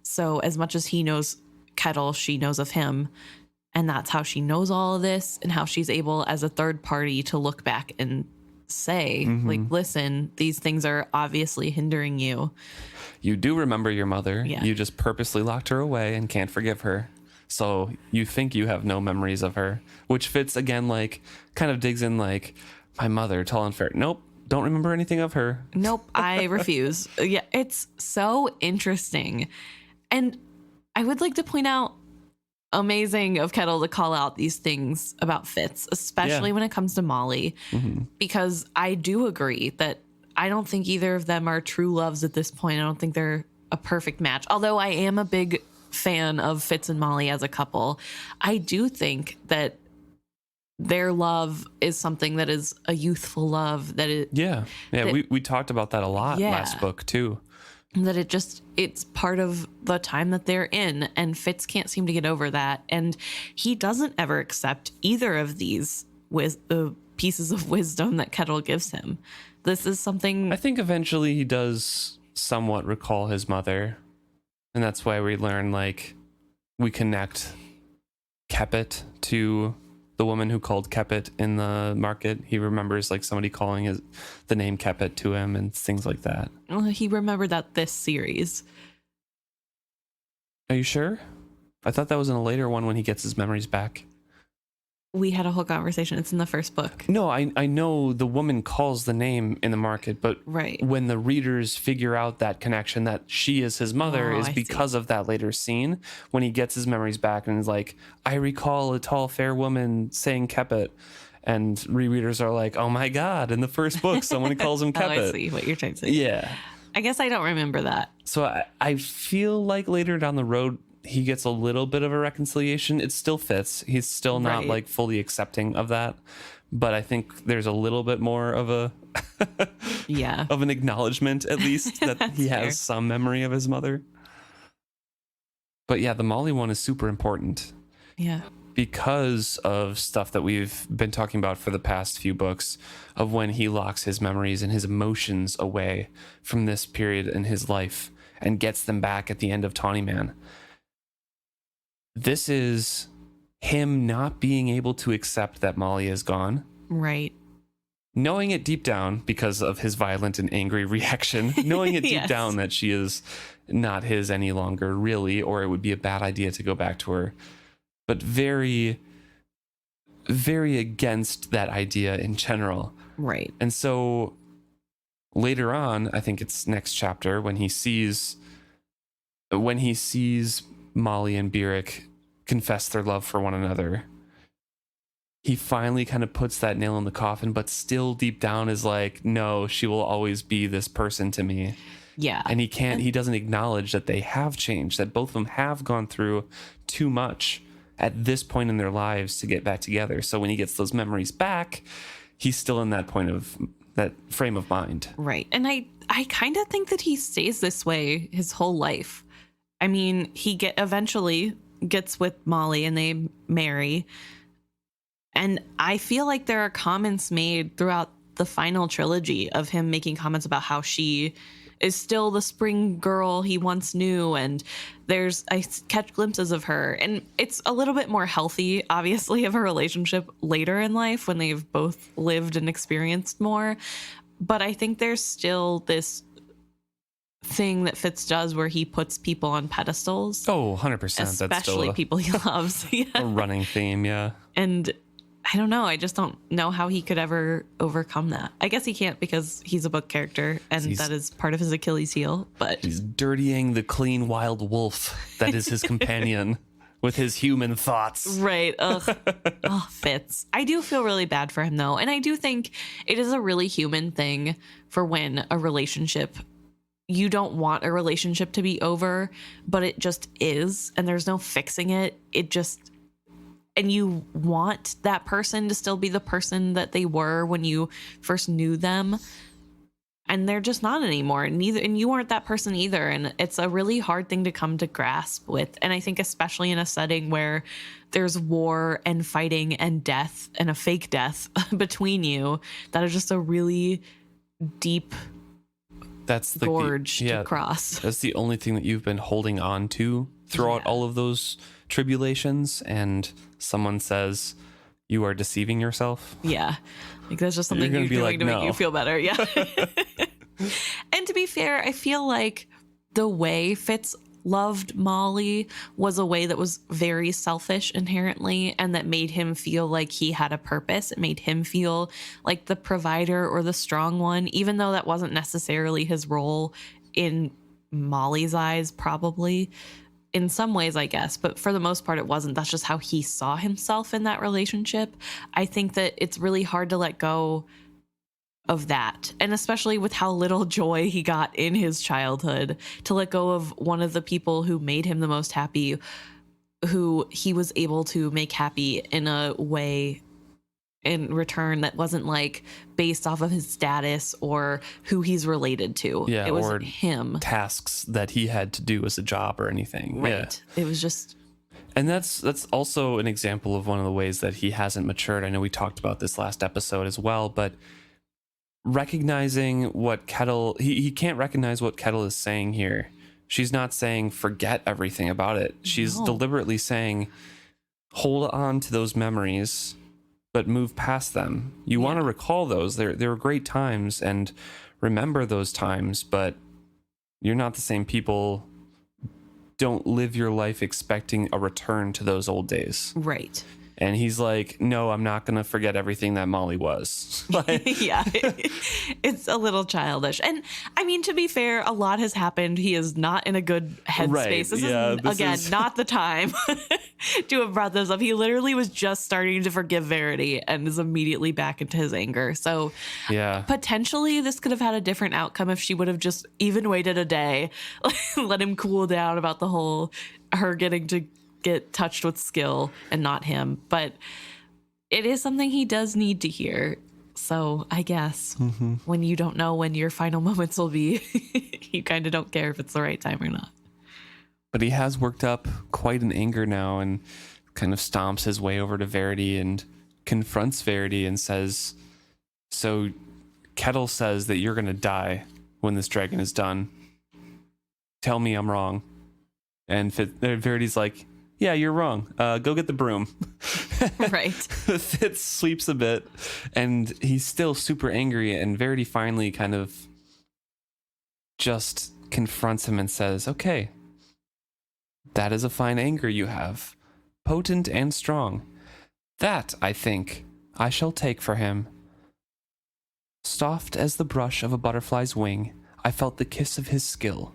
Speaker 2: So as much as he knows Kettle, she knows of him. And that's how she knows all of this and how she's able as a third party to look back and say, like, listen, these things are obviously hindering you.
Speaker 1: You do remember your mother.
Speaker 2: Yeah.
Speaker 1: You just purposely locked her away and can't forgive her. So you think you have no memories of her, which Fitz, again, like, kind of digs in, like, my mother, tall and fair. Nope, don't remember anything of her.
Speaker 2: Nope, I refuse. Yeah, it's so interesting. And I would like to point out, amazing of Kettle to call out these things about Fitz, especially when it comes to Molly, because I do agree that I don't think either of them are true loves at this point. I don't think they're a perfect match. Although I am a big fan of Fitz and Molly as a couple, I do think that their love is something that is a youthful love, that it
Speaker 1: we talked about that a lot last book too.
Speaker 2: That it's part of the time that they're in, and Fitz can't seem to get over that, and he doesn't ever accept either of these pieces of wisdom that Kettle gives him. This is something
Speaker 1: I think eventually he does somewhat recall his mother, and that's why we learn, like, we connect Keppet to the woman who called Keppet in the market. He remembers, like, somebody calling the name Keppet to him and things like that.
Speaker 2: Well, he remembered that this series.
Speaker 1: Are you sure? I thought that was in a later one when he gets his memories back.
Speaker 2: We had a whole conversation. It's in the first book.
Speaker 1: No, I know the woman calls the name in the market, but
Speaker 2: Right.
Speaker 1: when the readers figure out that connection that she is his mother is
Speaker 2: I
Speaker 1: because of that later scene when he gets his memories back and is like, I recall a tall, fair woman saying Keppet. And rereaders are like, oh my God, in the first book, someone calls him Keppet.
Speaker 2: Oh, I see what you're trying to say.
Speaker 1: Yeah.
Speaker 2: I guess I don't remember that.
Speaker 1: So I feel like later down the road, he gets a little bit of a reconciliation. It still fits. He's still not
Speaker 2: Right.
Speaker 1: like fully accepting of that. But I think there's a little bit more of a
Speaker 2: Yeah.
Speaker 1: of an acknowledgement, at least, that
Speaker 2: That's
Speaker 1: he
Speaker 2: fair.
Speaker 1: has some memory of his mother. But yeah, the Molly one is super important
Speaker 2: Yeah.
Speaker 1: because of stuff that we've been talking about for the past few books, of when he locks his memories and his emotions away from this period in his life and gets them back at the end of Tawny Man. This is him not being able to accept that Molly is gone,
Speaker 2: Right.
Speaker 1: knowing it deep down because of his violent and angry reaction, knowing it deep
Speaker 2: Yes.
Speaker 1: down that she is not his any longer, really, or it would be a bad idea to go back to her. But very, very against that idea in general.
Speaker 2: Right.
Speaker 1: And so later on, I think it's next chapter, when he sees Molly and Beric confess their love for one another, he finally kind of puts that nail in the coffin, but still deep down is like, no, she will always be this person to me.
Speaker 2: Yeah.
Speaker 1: And he doesn't acknowledge that they have changed, that both of them have gone through too much at this point in their lives to get back together. So when he gets those memories back, he's still in that frame of mind.
Speaker 2: Right. And I kind of think that he stays this way his whole life. I mean, he eventually gets with Molly and they marry. And I feel like there are comments made throughout the final trilogy of him making comments about how she is still the spring girl he once knew. And I catch glimpses of her. And it's a little bit more healthy, obviously, of a relationship later in life when they've both lived and experienced more. But I think there's still this thing that Fitz does where he puts people on pedestals.
Speaker 1: Oh, 100%. That's still
Speaker 2: Especially people he loves.
Speaker 1: a
Speaker 2: Yeah.
Speaker 1: running theme, yeah.
Speaker 2: And I don't know. I just don't know how he could ever overcome that. I guess he can't because he's a book character and that is part of his Achilles heel. But
Speaker 1: He's dirtying the clean wild wolf that is his companion with his human thoughts.
Speaker 2: right. Ugh. Oh, Fitz. I do feel really bad for him though. And I do think it is a really human thing for when a relationship, you don't want a relationship to be over, but it just is. And there's no fixing it. And you want that person to still be the person that they were when you first knew them. And they're just not anymore. And you aren't that person either. And it's a really hard thing to come to grasp with. And I think especially in a setting where there's war and fighting and death and a fake death between you, that is just a really deep
Speaker 1: That's the
Speaker 2: gorge to cross.
Speaker 1: That's the only thing that you've been holding on to throughout all of those tribulations, and someone says you are deceiving yourself.
Speaker 2: Yeah. Like that's just something
Speaker 1: You're
Speaker 2: you're
Speaker 1: gonna be
Speaker 2: doing
Speaker 1: like,
Speaker 2: to
Speaker 1: no.
Speaker 2: make you feel better. Yeah. And to be fair, I feel like the way Fitz loved Molly was a way that was very selfish inherently, and that made him feel like he had a purpose. It made him feel like the provider or the strong one, even though that wasn't necessarily his role in Molly's eyes, probably. In some ways, I guess, but for the most part, it wasn't. That's just how he saw himself in that relationship. I think that it's really hard to let go of that. And especially with how little joy he got in his childhood, to let go of one of the people who made him the most happy, who he was able to make happy in a way in return that wasn't like based off of his status or who he's related to.
Speaker 1: Yeah,
Speaker 2: it was
Speaker 1: or
Speaker 2: him.
Speaker 1: tasks that he had to do as a job or anything.
Speaker 2: Right.
Speaker 1: Yeah.
Speaker 2: It was just...
Speaker 1: And that's also an example of one of the ways that he hasn't matured. I know we talked about this last episode as well, but recognizing what Kettle... He can't recognize what Kettle is saying here. She's not saying forget everything about it. She's deliberately saying hold on to those memories, but move past them. You want to recall those. They were great times and remember those times, but you're not the same people. Don't live your life expecting a return to those old days.
Speaker 2: Right.
Speaker 1: And he's like, no, I'm not going to forget everything that Molly was. Like,
Speaker 2: Yeah, it's a little childish. And I mean, to be fair, a lot has happened. He is not in a good headspace.
Speaker 1: Right,
Speaker 2: This
Speaker 1: yeah,
Speaker 2: is,
Speaker 1: this
Speaker 2: again,
Speaker 1: is-
Speaker 2: not the time to have brought this up. He literally was just starting to forgive Verity and is immediately back into his anger. So
Speaker 1: yeah.
Speaker 2: potentially this could have had a different outcome if she would have just even waited a day, let him cool down about the whole her getting to get touched with skill and not him. But it is something he does need to hear. So I guess when you don't know when your final moments will be, you kind of don't care if it's the right time or not.
Speaker 1: But he has worked up quite an anger now and kind of stomps his way over to Verity and confronts Verity and says, so Kettle says that you're going to die when this dragon is done. Tell me I'm wrong. And Verity's like, yeah, you're wrong. Go get the broom.
Speaker 2: Right.
Speaker 1: Fitz sleeps a bit and he's still super angry. And Verity finally kind of just confronts him and says, okay, that is a fine anger you have. Potent and strong. That, I think, I shall take for him. Soft as the brush of a butterfly's wing, I felt the kiss of his skill.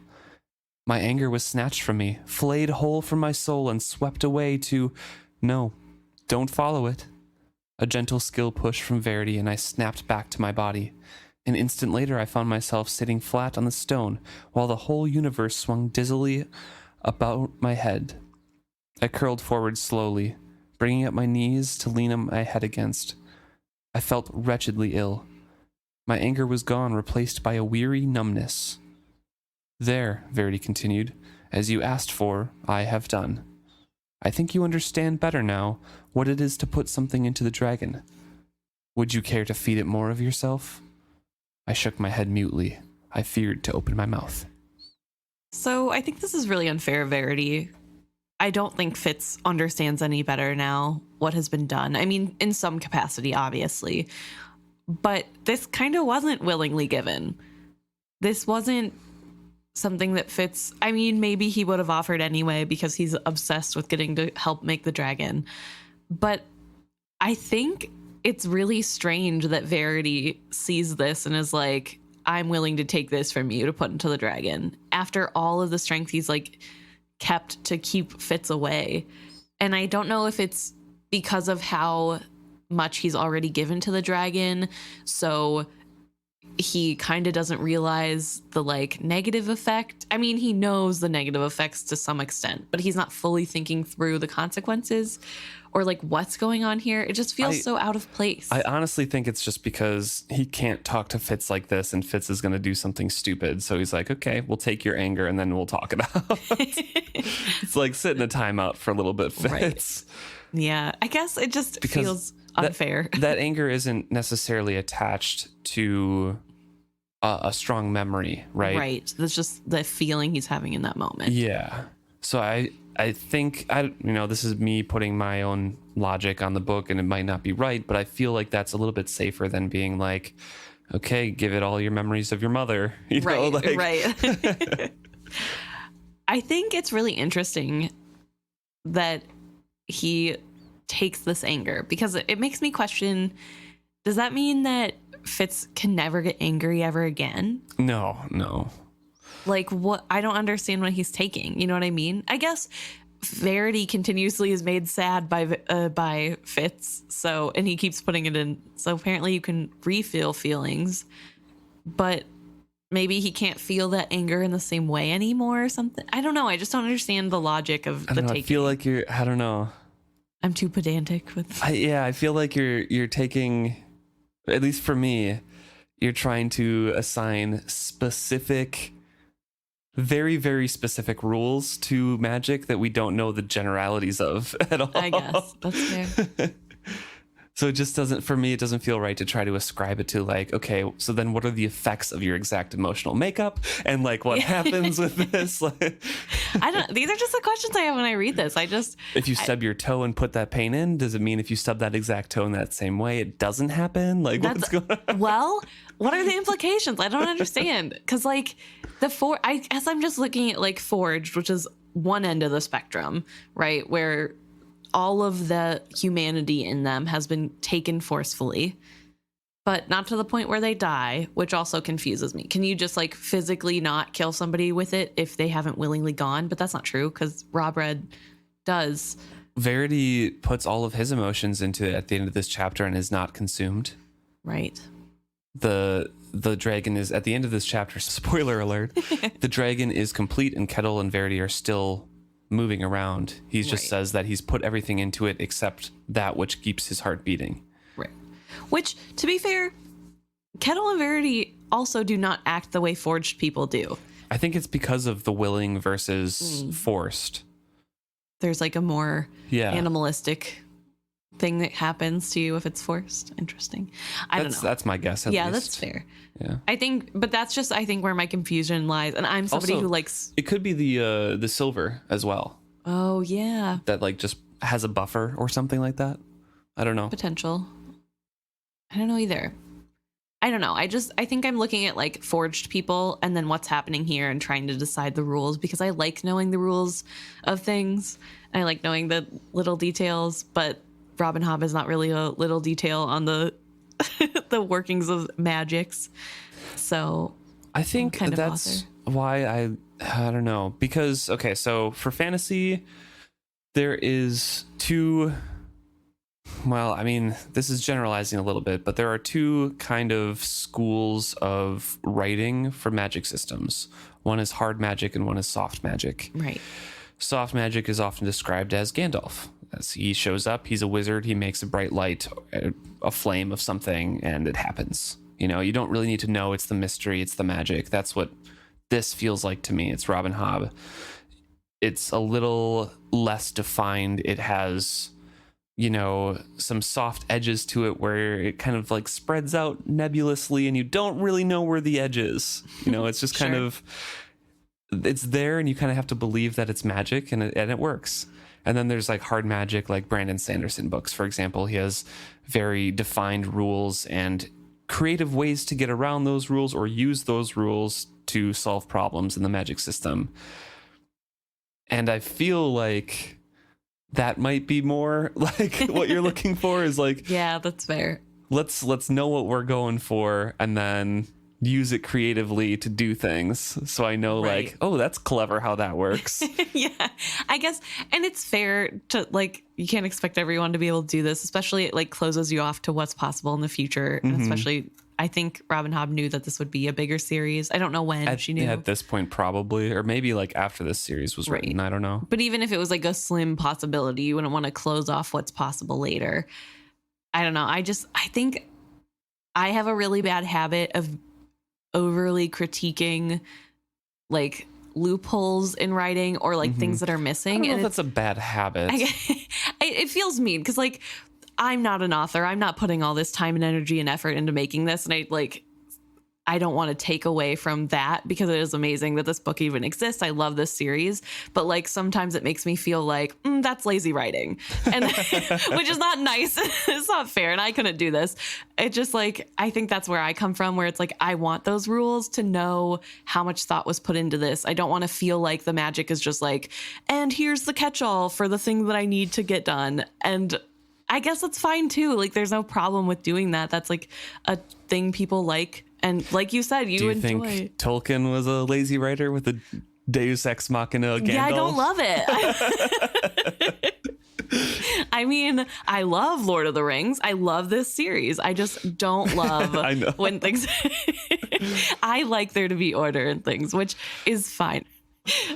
Speaker 1: My anger was snatched from me, flayed whole from my soul, and swept away to... No, don't follow it. A gentle skill push from Verity, and I snapped back to my body. An instant later, I found myself sitting flat on the stone, while the whole universe swung dizzily about my head. I curled forward slowly, bringing up my knees to lean my head against. I felt wretchedly ill. My anger was gone, replaced by a weary numbness. There, Verity continued, as you asked for, I have done. I think you understand better now what it is to put something into the dragon. Would you care to feed it more of yourself? I shook my head mutely. I feared to open my mouth.
Speaker 2: So I think this is really unfair, Verity. I don't think Fitz understands any better now what has been done. I mean, in some capacity, obviously. But this kind of wasn't willingly given. This wasn't something that Fitz... I mean, maybe he would have offered anyway because he's obsessed with getting to help make the dragon. But I think it's really strange that Verity sees this and is like, I'm willing to take this from you to put into the dragon. After all of the strength he's like kept to keep Fitz away. And I don't know if it's because of how much he's already given to the dragon. So he kind of doesn't realize the like negative effect. I mean, he knows the negative effects to some extent, but he's not fully thinking through the consequences or like what's going on here. It just feels so out of place.
Speaker 1: I honestly think it's just because he can't talk to Fitz like this and Fitz is going to do something stupid. So he's like, okay, we'll take your anger and then we'll talk it out. It's like sitting a timeout for a little bit, Fitz.
Speaker 2: Right. Yeah, I guess it just feels unfair.
Speaker 1: That anger isn't necessarily attached to a strong memory, right?
Speaker 2: Right. That's just the feeling he's having in that moment.
Speaker 1: Yeah. So I think, this is me putting my own logic on the book and it might not be right, but I feel like that's a little bit safer than being like, okay, give it all your memories of your mother.
Speaker 2: Right. I think it's really interesting that he takes this anger because it makes me question, does that mean that Fitz can never get angry ever again?
Speaker 1: No.
Speaker 2: Like, what? I don't understand what he's taking. You know what I mean? I guess Verity continuously is made sad by Fitz. So, and he keeps putting it in. So apparently you can refill feelings, but maybe he can't feel that anger in the same way anymore or something. I don't know. I just don't understand the logic of the taking.
Speaker 1: I feel like I don't know.
Speaker 2: I'm too pedantic with.
Speaker 1: I feel like you're taking, at least for me, you're trying to assign specific, very, very specific rules to magic that we don't know the generalities of at all.
Speaker 2: I guess that's fair.
Speaker 1: So it just doesn't, for me, it doesn't feel right to try to ascribe it to like, okay, so then what are the effects of your exact emotional makeup? And like what happens with this?
Speaker 2: I don't, these are just the questions I have when I read this.
Speaker 1: If you stub your toe and put that paint in, does it mean if you stub that exact toe in that same way, it doesn't happen? Like what's going on?
Speaker 2: Well, what are the implications? I don't understand. Cause like I guess I'm just looking at like Forged, which is one end of the spectrum, right? Where all of the humanity in them has been taken forcefully, but not to the point where they die, which also confuses me. Can you just like physically not kill somebody with it if they haven't willingly gone? But that's not true, because Rob Red does.
Speaker 1: Verity puts all of his emotions into it at the end of this chapter and is not consumed.
Speaker 2: Right.
Speaker 1: The dragon is at the end of this chapter. Spoiler alert. The dragon is complete and Kettle and Verity are still moving around. He just says that he's put everything into it except that which keeps his heart beating.
Speaker 2: Right. Which, to be fair, Kettle and Verity also do not act the way forged people do.
Speaker 1: I think it's because of the willing versus forced.
Speaker 2: There's like a more animalistic thing that happens to you if it's forced. Interesting. I don't know. That's
Speaker 1: my guess. At least.
Speaker 2: That's fair.
Speaker 1: Yeah.
Speaker 2: I think, but that's just, I think, where my confusion lies. And I'm somebody who likes.
Speaker 1: It could be the silver as well.
Speaker 2: Oh, yeah.
Speaker 1: That like just has a buffer or something like that. I don't know.
Speaker 2: Potential. I don't know either. I don't know. I think I'm looking at like forged people and then what's happening here and trying to decide the rules, because I like knowing the rules of things. And I like knowing the little details, but Robin Hobb is not really a little detail on the the workings of magics. So
Speaker 1: I think that's why I don't know. Because, okay, so for fantasy, there is two. Well, I mean, this is generalizing a little bit, but there are two kind of schools of writing for magic systems. One is hard magic and one is soft magic.
Speaker 2: Right.
Speaker 1: Soft magic is often described as Gandalf. As he shows up, he's a wizard, he makes a bright light, a flame of something, and it happens. You know, you don't really need to know it's the mystery, it's the magic. That's what this feels like to me. It's Robin Hobb. It's a little less defined. It has, you know, some soft edges to it where it kind of like spreads out nebulously and you don't really know where the edge is. You know, it's just kind of, it's there and you kind of have to believe that it's magic and it works. And then there's like hard magic, like Brandon Sanderson books, for example. He has very defined rules and creative ways to get around those rules or use those rules to solve problems in the magic system. And I feel like that might be more like what you're looking for is like,
Speaker 2: yeah, that's fair.
Speaker 1: Let's know what we're going for and then use it creatively to do things. So I know like, oh, that's clever how that works.
Speaker 2: Yeah, I guess. And it's fair to like, you can't expect everyone to be able to do this, especially it like closes you off to what's possible in the future. And especially, I think Robin Hobb knew that this would be a bigger series. I don't know when she knew.
Speaker 1: At this point, probably, or maybe like after this series was written. I don't know.
Speaker 2: But even if it was like a slim possibility, you wouldn't want to close off what's possible later. I don't know. I think I have a really bad habit of overly critiquing like loopholes in writing or like things that are missing.
Speaker 1: I don't know if that's a bad habit.
Speaker 2: It feels mean because like I'm not an author. I'm not putting all this time and energy and effort into making this. And I don't want to take away from that because it is amazing that this book even exists. I love this series, but like sometimes it makes me feel like that's lazy writing, and which is not nice. It's not fair, and I couldn't do this. It just like I think that's where I come from, where it's like I want those rules to know how much thought was put into this. I don't want to feel like the magic is just like, and here's the catch-all for the thing that I need to get done, and I guess that's fine too. Like there's no problem with doing that. That's like a thing people like. And like you said, you enjoy.
Speaker 1: Do you think Tolkien was a lazy writer with a Deus Ex Machina Gandalf?
Speaker 2: Yeah, I don't love it. I mean, I love Lord of the Rings. I love this series. I just don't love when things... I like there to be order in things, which is fine.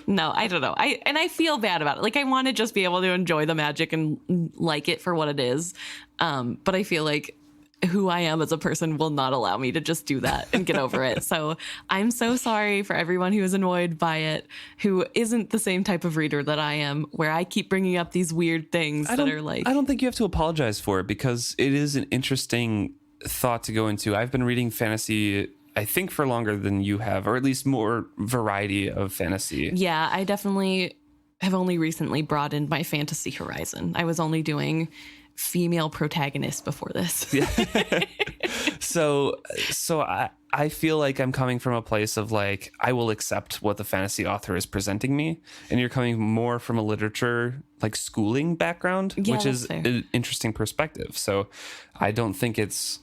Speaker 2: No, I don't know. I feel bad about it. Like I want to just be able to enjoy the magic and like it for what it is. But I feel like who I am as a person will not allow me to just do that and get over it. So I'm so sorry for everyone who is annoyed by it, who isn't the same type of reader that I am, where I keep bringing up these weird things that are like...
Speaker 1: I don't think you have to apologize for it because it is an interesting thought to go into. I've been reading fantasy, I think, for longer than you have, or at least more variety of fantasy.
Speaker 2: Yeah, I definitely have only recently broadened my fantasy horizon. I was only doing female protagonist before this.
Speaker 1: Yeah. So I feel like I'm coming from a place of like, I will accept what the fantasy author is presenting me. And you're coming more from a literature, like schooling background,
Speaker 2: Yeah,
Speaker 1: which is
Speaker 2: fair.
Speaker 1: an interesting perspective. So I don't think it's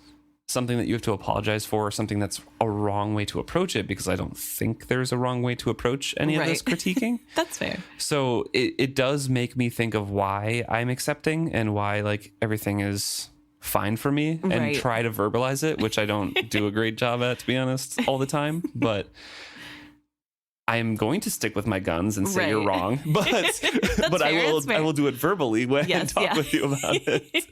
Speaker 1: something that you have to apologize for or something that's a wrong way to approach it, because I don't think there's a wrong way to approach any of this critiquing.
Speaker 2: That's fair.
Speaker 1: So it does make me think of why I'm accepting and why like everything is fine for me, and
Speaker 2: Right.
Speaker 1: try to verbalize it, which I don't do a great job at, to be honest, all the time. But I am going to stick with my guns and say
Speaker 2: Right.
Speaker 1: you're wrong. But but
Speaker 2: fair,
Speaker 1: I will do it verbally when I
Speaker 2: Yes,
Speaker 1: talk
Speaker 2: yeah.
Speaker 1: with you about it.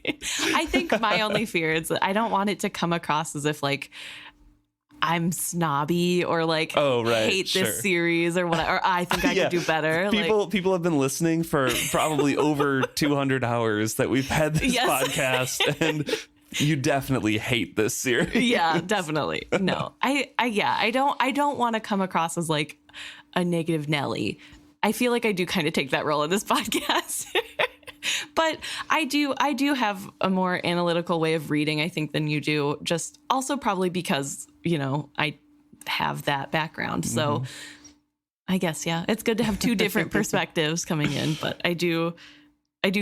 Speaker 2: I think my only fear is that I don't want it to come across as if like I'm snobby or like
Speaker 1: Oh, right,
Speaker 2: hate
Speaker 1: sure.
Speaker 2: this series or whatever. Or I think I
Speaker 1: Yeah.
Speaker 2: could do better.
Speaker 1: People have been listening for probably over 200 hours that we've had this
Speaker 2: Yes.
Speaker 1: podcast, and you definitely hate this series.
Speaker 2: Yeah, definitely. No, I don't want to come across as like a negative Nelly. I feel like I do kind of take that role in this podcast. But I do have a more analytical way of reading, I think, than you do. Just also probably because, you know, I have that background. So I guess, yeah, it's good to have two different perspectives coming in. But I do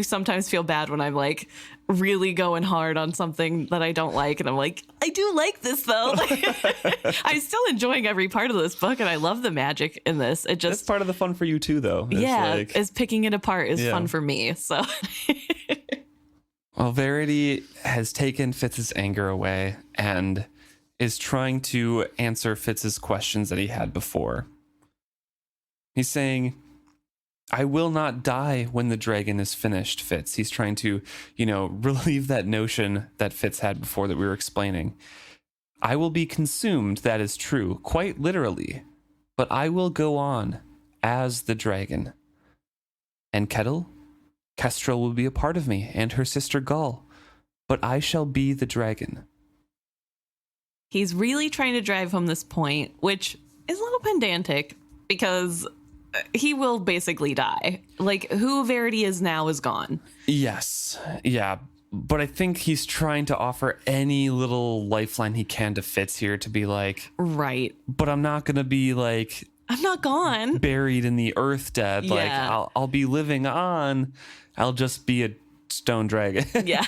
Speaker 2: sometimes feel bad when I'm like really going hard on something that I don't like. And I'm like, I do like this though. I'm still enjoying every part of this book and I love the magic in this. It
Speaker 1: That's
Speaker 2: just,
Speaker 1: part of the fun for you too, though. It's
Speaker 2: yeah,
Speaker 1: like-
Speaker 2: is picking it apart is
Speaker 1: Yeah.
Speaker 2: fun for me. So
Speaker 1: Well, Verity has taken Fitz's anger away and is trying to answer Fitz's questions that he had before. He's saying, I will not die when the dragon is finished, Fitz. He's trying to, relieve that notion that Fitz had before that we were explaining. I will be consumed, that is true, quite literally, but I will go on as the dragon. And Kettle? Kestrel will be a part of me, and her sister Gull, but I shall be the dragon.
Speaker 2: he's really trying to drive home this point, which is a little pedantic because he will basically die. Like who Verity is now is gone.
Speaker 1: Yes, yeah, but I think he's trying to offer any little lifeline he can to Fitz here to be like,
Speaker 2: Right.
Speaker 1: but I'm not going to be like
Speaker 2: I'm not gone.
Speaker 1: buried in the earth dead. Like
Speaker 2: Yeah.
Speaker 1: I'll be living on. I'll just be a stone dragon.
Speaker 2: Yeah.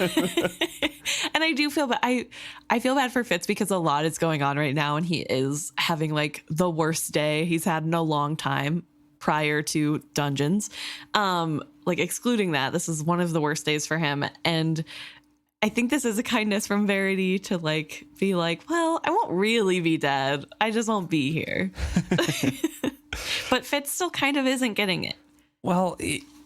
Speaker 2: And I do feel bad. I feel bad for Fitz because a lot is going on right now and he is having like the worst day he's had in a long time prior to dungeons. Like excluding that, this is one of the worst days for him. And I think this is a kindness from Verity to like be like, well, I won't really be dead. I just won't be here. But Fitz still kind of isn't getting it.
Speaker 1: Well,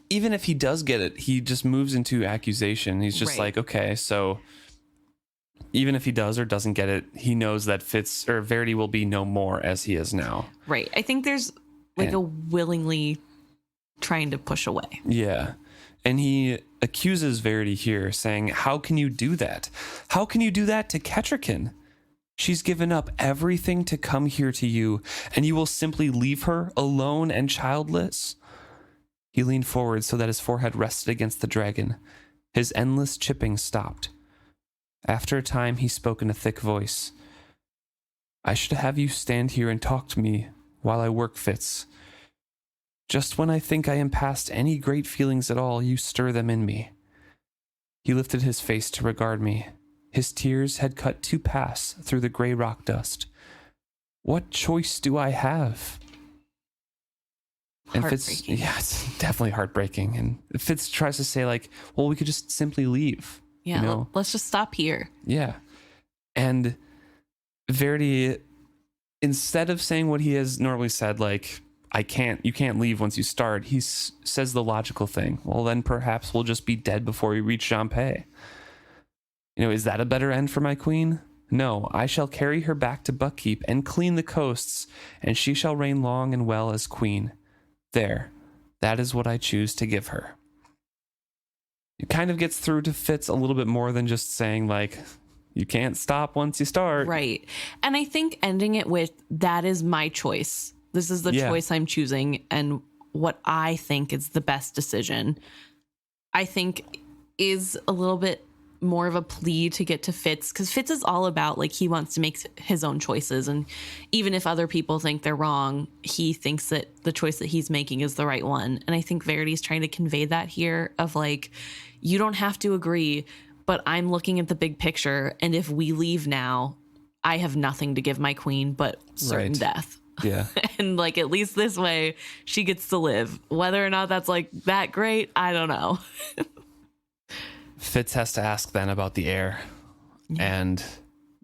Speaker 1: even if he does get it, he just moves into accusation. He's just
Speaker 2: Right.
Speaker 1: like, okay, so even if he does or doesn't get it, he knows that Fitz or Verity will be no more as he is now.
Speaker 2: Right. I think there's like a willingly trying to push away.
Speaker 1: Yeah. And he accuses Verity here, saying, how can you do that? How can you do that to Kettrikin? She's given up everything to come here to you, and you will simply leave her alone and childless? He leaned forward so that his forehead rested against the dragon. His endless chipping stopped. After a time, he spoke in a thick voice. I should have you stand here and talk to me while I work, Fitz. Just when I think I am past any great feelings at all, you stir them in me. He lifted his face to regard me. His tears had cut two paths through the gray rock dust. What choice do I have? And Fitz,
Speaker 2: Heartbreaking.
Speaker 1: yeah, it's definitely heartbreaking. And Fitz tries to say, like, well, we could just simply leave.
Speaker 2: Yeah.
Speaker 1: You know?
Speaker 2: Let's just stop here.
Speaker 1: Yeah. And Verity, instead of saying what he has normally said, like, you can't leave once you start, he says the logical thing. Well, then perhaps we'll just be dead before we reach Jean-Pay. Is that a better end for my queen? No, I shall carry her back to Buckkeep and clean the coasts, and she shall reign long and well as queen. There, that is what I choose to give her. It kind of gets through to Fitz a little bit more than just saying, like, you can't stop once you start.
Speaker 2: Right. And I think ending it with, that is my choice. This is the
Speaker 1: Yeah.
Speaker 2: choice I'm choosing and what I think is the best decision. I think is a little bit more of a plea to get to Fitz, because Fitz is all about like he wants to make his own choices, and even if other people think they're wrong, he thinks that the choice that he's making is the right one. And I think Verity's trying to convey that here of like, you don't have to agree, but I'm looking at the big picture, and if we leave now, I have nothing to give my queen but certain death.
Speaker 1: Yeah.
Speaker 2: And like, at least this way she gets to live. Whether or not that's like that great, I don't know.
Speaker 1: Fitz has to ask then about the heir, and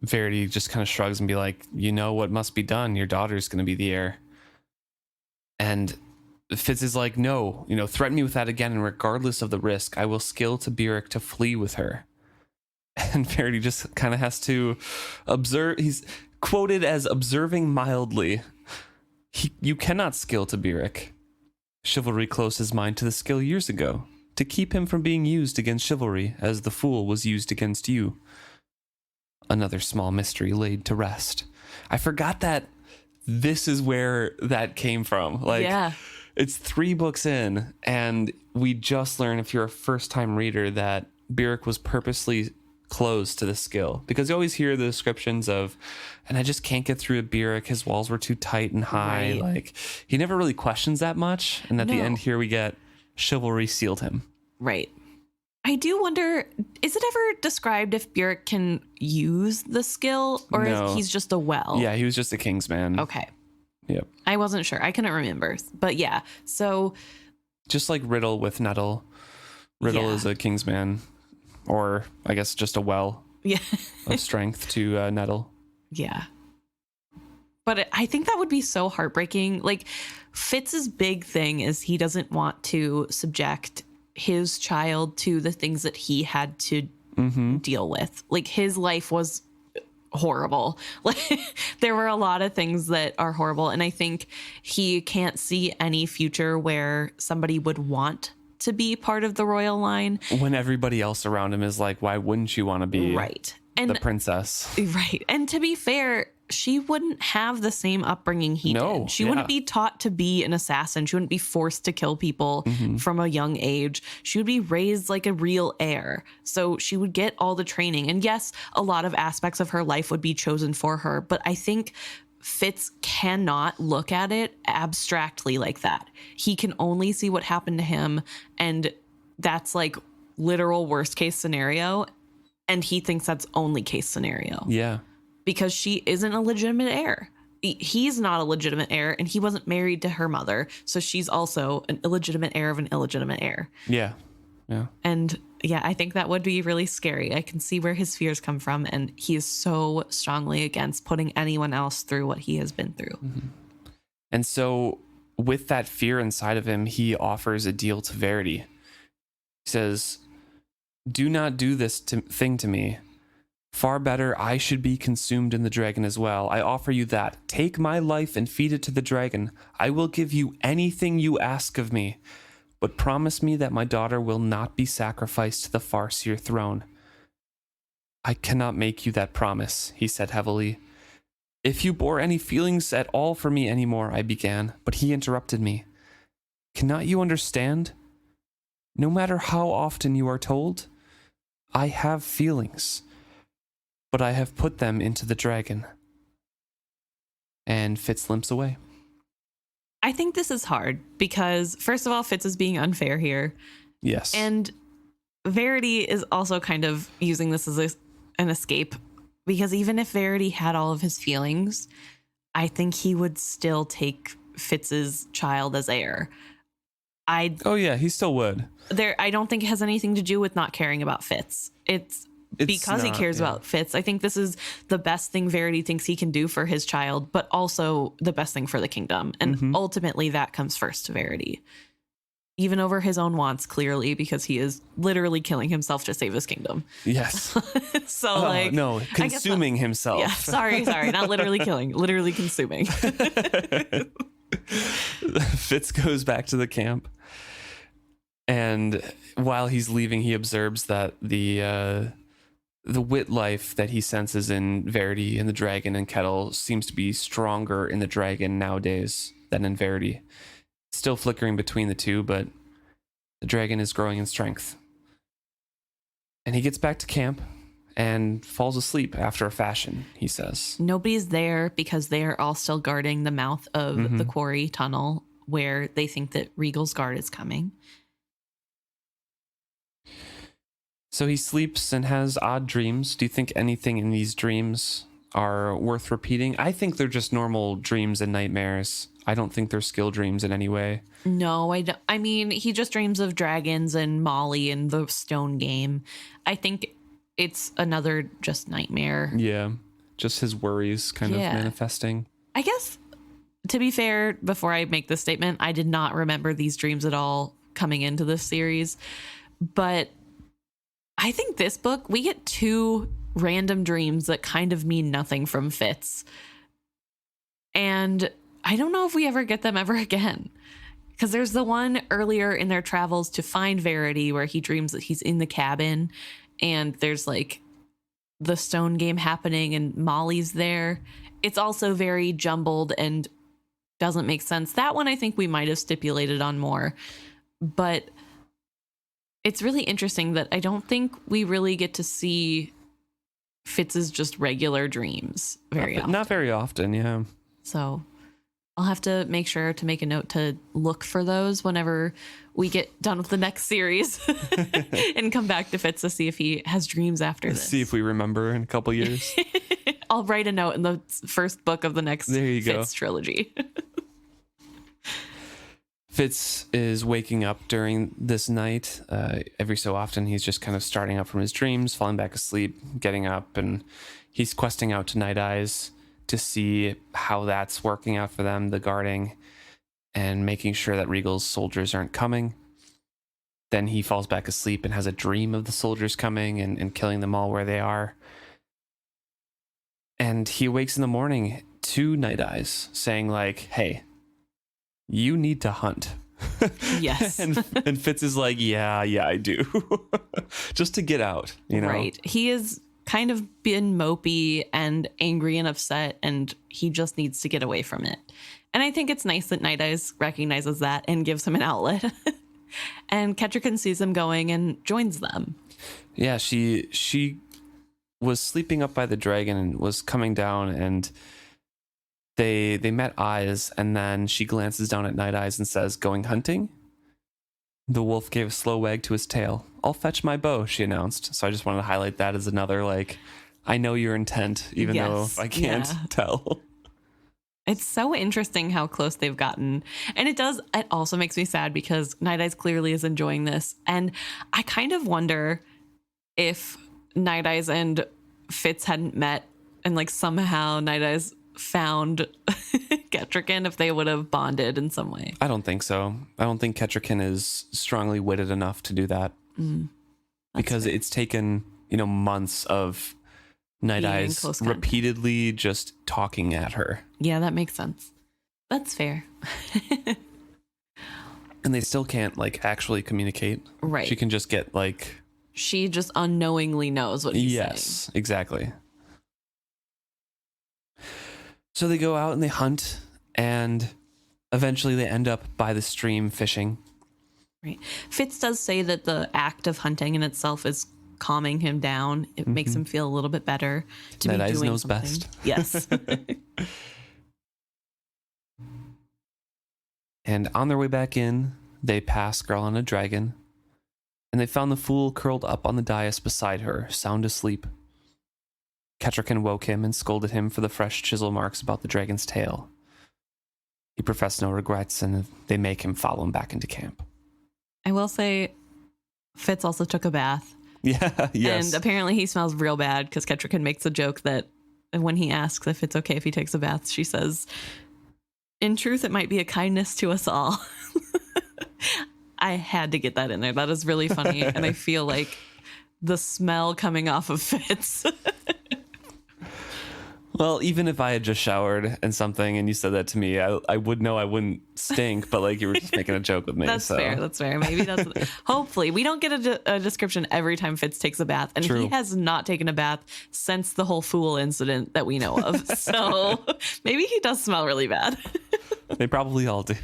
Speaker 1: Verity just kind of shrugs and be like, you know what must be done. Your daughter's going to be the heir. And Fitz is like, no, threaten me with that again, and regardless of the risk, I will skill to Beric to flee with her. And Verity just kind of has to observe. He's quoted as observing mildly. You cannot skill to Beric. Chivalry closed his mind to the skill years ago, to keep him from being used against chivalry as the fool was used against you. Another small mystery laid to rest. I forgot that this is where that came from. Like, it's 3 books in, and we just learn, if you're a first-time reader, that Beric was purposely closed to the skill, because you always hear the descriptions of, and I just can't get through a Beric, his walls were too tight and high. Like, he never really questions that much, and at the end here we get chivalry sealed him.
Speaker 2: Right. I do wonder, is it ever described if Beric can use the skill, or is he's just a well?
Speaker 1: Yeah, he was just a king's man.
Speaker 2: Okay.
Speaker 1: Yep.
Speaker 2: I wasn't sure. I couldn't remember. But yeah, so
Speaker 1: just like Riddle with Nettle. Riddle is a king's man, or I guess just a well of strength to Nettle. Yeah.
Speaker 2: But I think that would be so heartbreaking. Like, Fitz's big thing is he doesn't want to subject his child to the things that he had to deal with. Like, his life was horrible. Like, there were a lot of things that are horrible, and I think he can't see any future where somebody would want to be part of the royal line
Speaker 1: when everybody else around him is like, why wouldn't you want to be the princess?
Speaker 2: Right. And to be fair, she wouldn't have the same upbringing he did. She wouldn't be taught to be an assassin. She wouldn't be forced to kill people from a young age. She would be raised like a real heir. So she would get all the training. And yes, a lot of aspects of her life would be chosen for her. But I think Fitz cannot look at it abstractly like that. He can only see what happened to him. And that's like literal worst case scenario. And he thinks that's only case scenario.
Speaker 1: Yeah.
Speaker 2: Because she isn't a legitimate heir. He's not a legitimate heir, and he wasn't married to her mother. So she's also an illegitimate heir of an illegitimate heir.
Speaker 1: Yeah. Yeah.
Speaker 2: And yeah, I think that would be really scary. I can see where his fears come from, and he is so strongly against putting anyone else through what he has been through.
Speaker 1: And so with that fear inside of him, he offers a deal to Verity. He says, do not do this thing to me. Far better, I should be consumed in the dragon as well. I offer you that. Take my life and feed it to the dragon. I will give you anything you ask of me. But promise me that my daughter will not be sacrificed to the Farseer throne. I cannot make you that promise, he said heavily. If you bore any feelings at all for me anymore, I began, but he interrupted me. Cannot you understand? No matter how often you are told, I have feelings, but I have put them into the dragon. And Fitz limps away.
Speaker 2: I think this is hard because, first of all, Fitz is being unfair here.
Speaker 1: Yes.
Speaker 2: And Verity is also kind of using this as an escape, because even if Verity had all of his feelings, I think he would still take Fitz's child as heir.
Speaker 1: Oh yeah, he still would.
Speaker 2: I don't think it has anything to do with not caring about Fitz. It's because he cares about Fitz. I think this is the best thing Verity thinks he can do for his child, but also the best thing for the kingdom. And ultimately that comes first to Verity, even over his own wants, clearly, because he is literally killing himself to save his kingdom.
Speaker 1: Yes.
Speaker 2: So no,
Speaker 1: consuming himself.
Speaker 2: Yeah, sorry, not literally killing, literally consuming.
Speaker 1: Fitz goes back to the camp, and while he's leaving, he observes that the wit life that he senses in Verity and the dragon and Kettle seems to be stronger in the dragon nowadays than in Verity. Still flickering between the two, but the dragon is growing in strength. And he gets back to camp and falls asleep after a fashion, he says.
Speaker 2: Nobody's there because they are all still guarding the mouth of the quarry tunnel where they think that Regal's guard is coming.
Speaker 1: So he sleeps and has odd dreams. Do you think anything in these dreams are worth repeating? I think they're just normal dreams and nightmares. I don't think they're skill dreams in any way.
Speaker 2: No, I don't. I mean, he just dreams of dragons and Molly and the stone game. I think it's another just nightmare.
Speaker 1: Yeah, just his worries kind of manifesting.
Speaker 2: I guess, to be fair, before I make this statement, I did not remember these dreams at all coming into this series. But I think this book, we get 2 random dreams that kind of mean nothing from Fitz. And I don't know if we ever get them ever again. Because there's the one earlier in their travels to find Verity where he dreams that he's in the cabin and there's like the stone game happening and Molly's there. It's also very jumbled and doesn't make sense. That one I think we might have stipulated on more. But it's really interesting that I don't think we really get to see Fitz's just regular dreams very often.
Speaker 1: Not very often, yeah.
Speaker 2: So I'll have to make sure to make a note to look for those whenever we get done with the next series and come back to Fitz to see if he has dreams after this.
Speaker 1: See if we remember in a couple years.
Speaker 2: I'll write a note in the first book of the next Fitz trilogy.
Speaker 1: Fitz is waking up during this night. Every so often, he's just kind of starting up from his dreams, falling back asleep, getting up, and he's questing out to Night Eyes to see how that's working out for them, the guarding, and making sure that Regal's soldiers aren't coming. Then he falls back asleep and has a dream of the soldiers coming and killing them all where they are. And he wakes in the morning to Night Eyes saying like, hey, you need to hunt.
Speaker 2: Yes.
Speaker 1: and Fitz is like, yeah, I do. Just to get out, you know?
Speaker 2: Right. He has kind of been mopey and angry and upset, and he just needs to get away from it. And I think it's nice that Night Eyes recognizes that and gives him an outlet. And Kettrican sees him going and joins them. Yeah,
Speaker 1: she was sleeping up by the dragon and was coming down, and they met eyes, and then she glances down at Night Eyes and says, going hunting? The wolf gave a slow wag to his tail. I'll fetch my bow, she announced. So I just wanted to highlight that as another, like, I know your intent, even though I can't tell.
Speaker 2: It's so interesting how close they've gotten. And it also makes me sad because Night Eyes clearly is enjoying this. And I kind of wonder if Night Eyes and Fitz hadn't met and like somehow Night Eyes found Kettrican, if they would have bonded in some way.
Speaker 1: I don't think so. I don't think Kettrican is strongly witted enough to do that. Because it's taken, months of Night Eyes repeatedly just talking at her.
Speaker 2: Yeah, that makes sense. That's fair.
Speaker 1: And they still can't actually communicate.
Speaker 2: Right.
Speaker 1: She can just get
Speaker 2: she just unknowingly knows what he's saying.
Speaker 1: Yes, exactly. So they go out and they hunt, and eventually they end up by the stream fishing.
Speaker 2: Right. Fitz does say that the act of hunting in itself is calming him down. It makes him feel a little bit better to
Speaker 1: Night
Speaker 2: be
Speaker 1: Eyes
Speaker 2: doing
Speaker 1: knows
Speaker 2: something.
Speaker 1: best.
Speaker 2: Yes.
Speaker 1: And on their way back in, they pass Girl on a Dragon, and they found the fool curled up on the dais beside her, sound asleep. Kettrican woke him and scolded him for the fresh chisel marks about the dragon's tail. He professed no regrets, and they make him follow him back into camp.
Speaker 2: I will say, Fitz also took a bath.
Speaker 1: Yeah, yes.
Speaker 2: And apparently he smells real bad because Kettrican makes a joke that when he asks if it's okay if he takes a bath, she says, in truth, it might be a kindness to us all. I had to get that in there. That is really funny. And I feel like the smell coming off of Fitz.
Speaker 1: Well, even if I had just showered and something and you said that to me, I would know I wouldn't stink, but you were just making a joke with me.
Speaker 2: That's fair. That's fair. Maybe that's... Hopefully. We don't get a description every time Fitz takes a bath. And
Speaker 1: True.
Speaker 2: He has not taken a bath since the whole fool incident that we know of. So maybe he does smell really bad.
Speaker 1: They probably all do.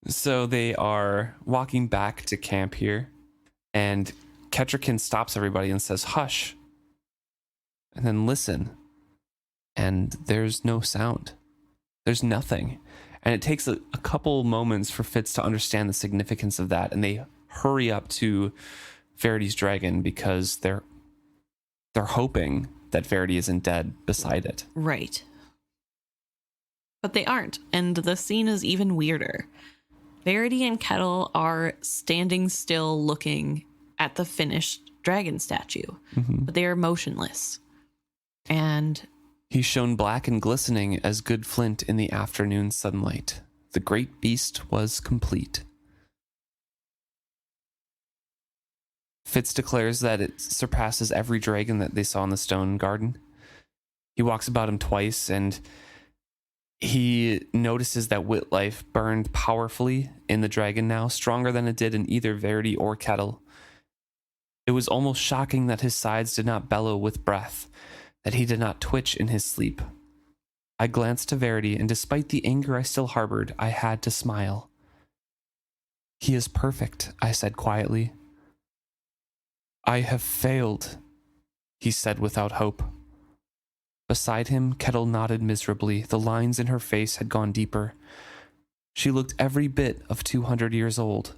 Speaker 1: So they are walking back to camp here. And Kettrikin stops everybody and says, hush. And then listen. And there's no sound. There's nothing. And it takes a couple moments for Fitz to understand the significance of that. And they hurry up to Verity's dragon because they're hoping that Verity isn't dead beside it.
Speaker 2: Right. But they aren't. And the scene is even weirder. Verity and Kettle are standing still looking at the finished dragon statue, but they are motionless. And
Speaker 1: he shone black and glistening as good flint in the afternoon sunlight. The great beast was complete. Fitz declares that it surpasses every dragon that they saw in the stone garden. He walks about him twice, and he notices that wit life burned powerfully in the dragon now, stronger than it did in either Verity or Kettle. It was almost shocking that his sides did not bellow with breath, that he did not twitch in his sleep. I glanced to Verity, and despite the anger I still harbored, I had to smile. He is perfect, I said quietly. I have failed, he said without hope. Beside him, Kettle nodded miserably. The lines in her face had gone deeper. She looked every bit of 200 years old.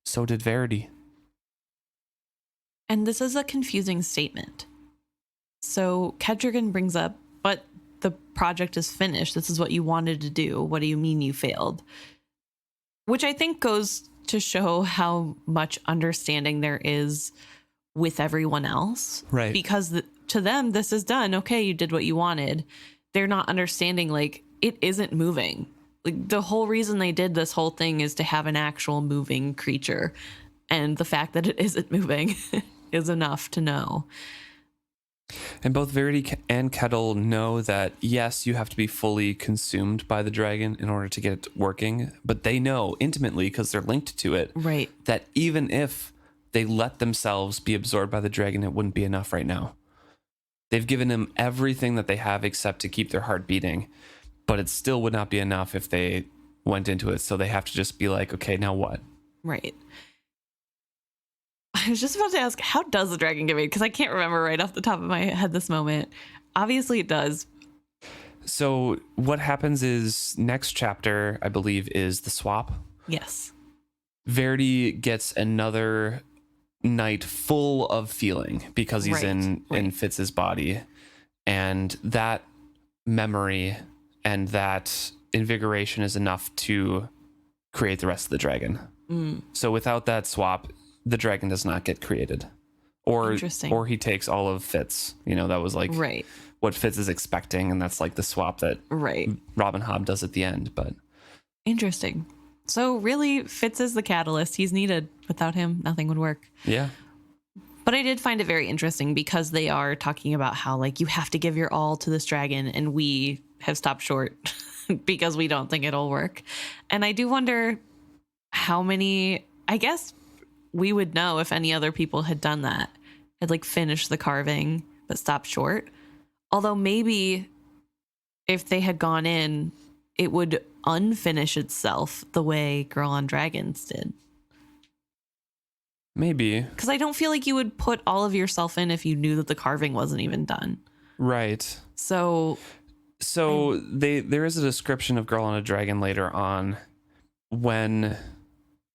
Speaker 1: So did Verity.
Speaker 2: And this is a confusing statement. So Kettrikin brings up, but the project is finished. This is what you wanted to do. What do you mean you failed? Which I think goes to show how much understanding there is with everyone else.
Speaker 1: Right.
Speaker 2: Because to them, this is done. Okay, you did what you wanted. They're not understanding, like, it isn't moving. Like, the whole reason they did this whole thing is to have an actual moving creature. And the fact that it isn't moving is enough to know.
Speaker 1: And both Verity and Kettle know that, yes, you have to be fully consumed by the dragon in order to get it working. But they know intimately, because they're linked to it,
Speaker 2: right,
Speaker 1: that even if they let themselves be absorbed by the dragon, it wouldn't be enough right now. They've given him everything that they have except to keep their heart beating. But it still would not be enough if they went into it. So they have to just be like, okay, now what?
Speaker 2: Right. I was just about to ask, how does the dragon get made? Because I can't remember right off the top of my head this moment. Obviously it does.
Speaker 1: So what happens is next chapter, I believe, is the swap.
Speaker 2: Yes.
Speaker 1: Verity gets another night full of feeling because he's in Fitz's body. And that memory and that invigoration is enough to create the rest of the dragon. So without that swap, the dragon does not get created. Or he takes all of Fitz. You know, that was like what Fitz is expecting, and that's like the swap that Robin Hobb does at the end. But
Speaker 2: interesting. So really, Fitz is the catalyst. He's needed. Without him, nothing would work.
Speaker 1: Yeah.
Speaker 2: But I did find it very interesting because they are talking about how, like, you have to give your all to this dragon, and we have stopped short because we don't think it'll work. And I do wonder how many, I guess we would know if any other people had done that, had like finished the carving but stopped short. Although maybe if they had gone in, it would unfinish itself the way Girl on Dragons did.
Speaker 1: Maybe.
Speaker 2: Because I don't feel like you would put all of yourself in if you knew that the carving wasn't even done.
Speaker 1: Right.
Speaker 2: So
Speaker 1: there is a description of Girl on a Dragon later on when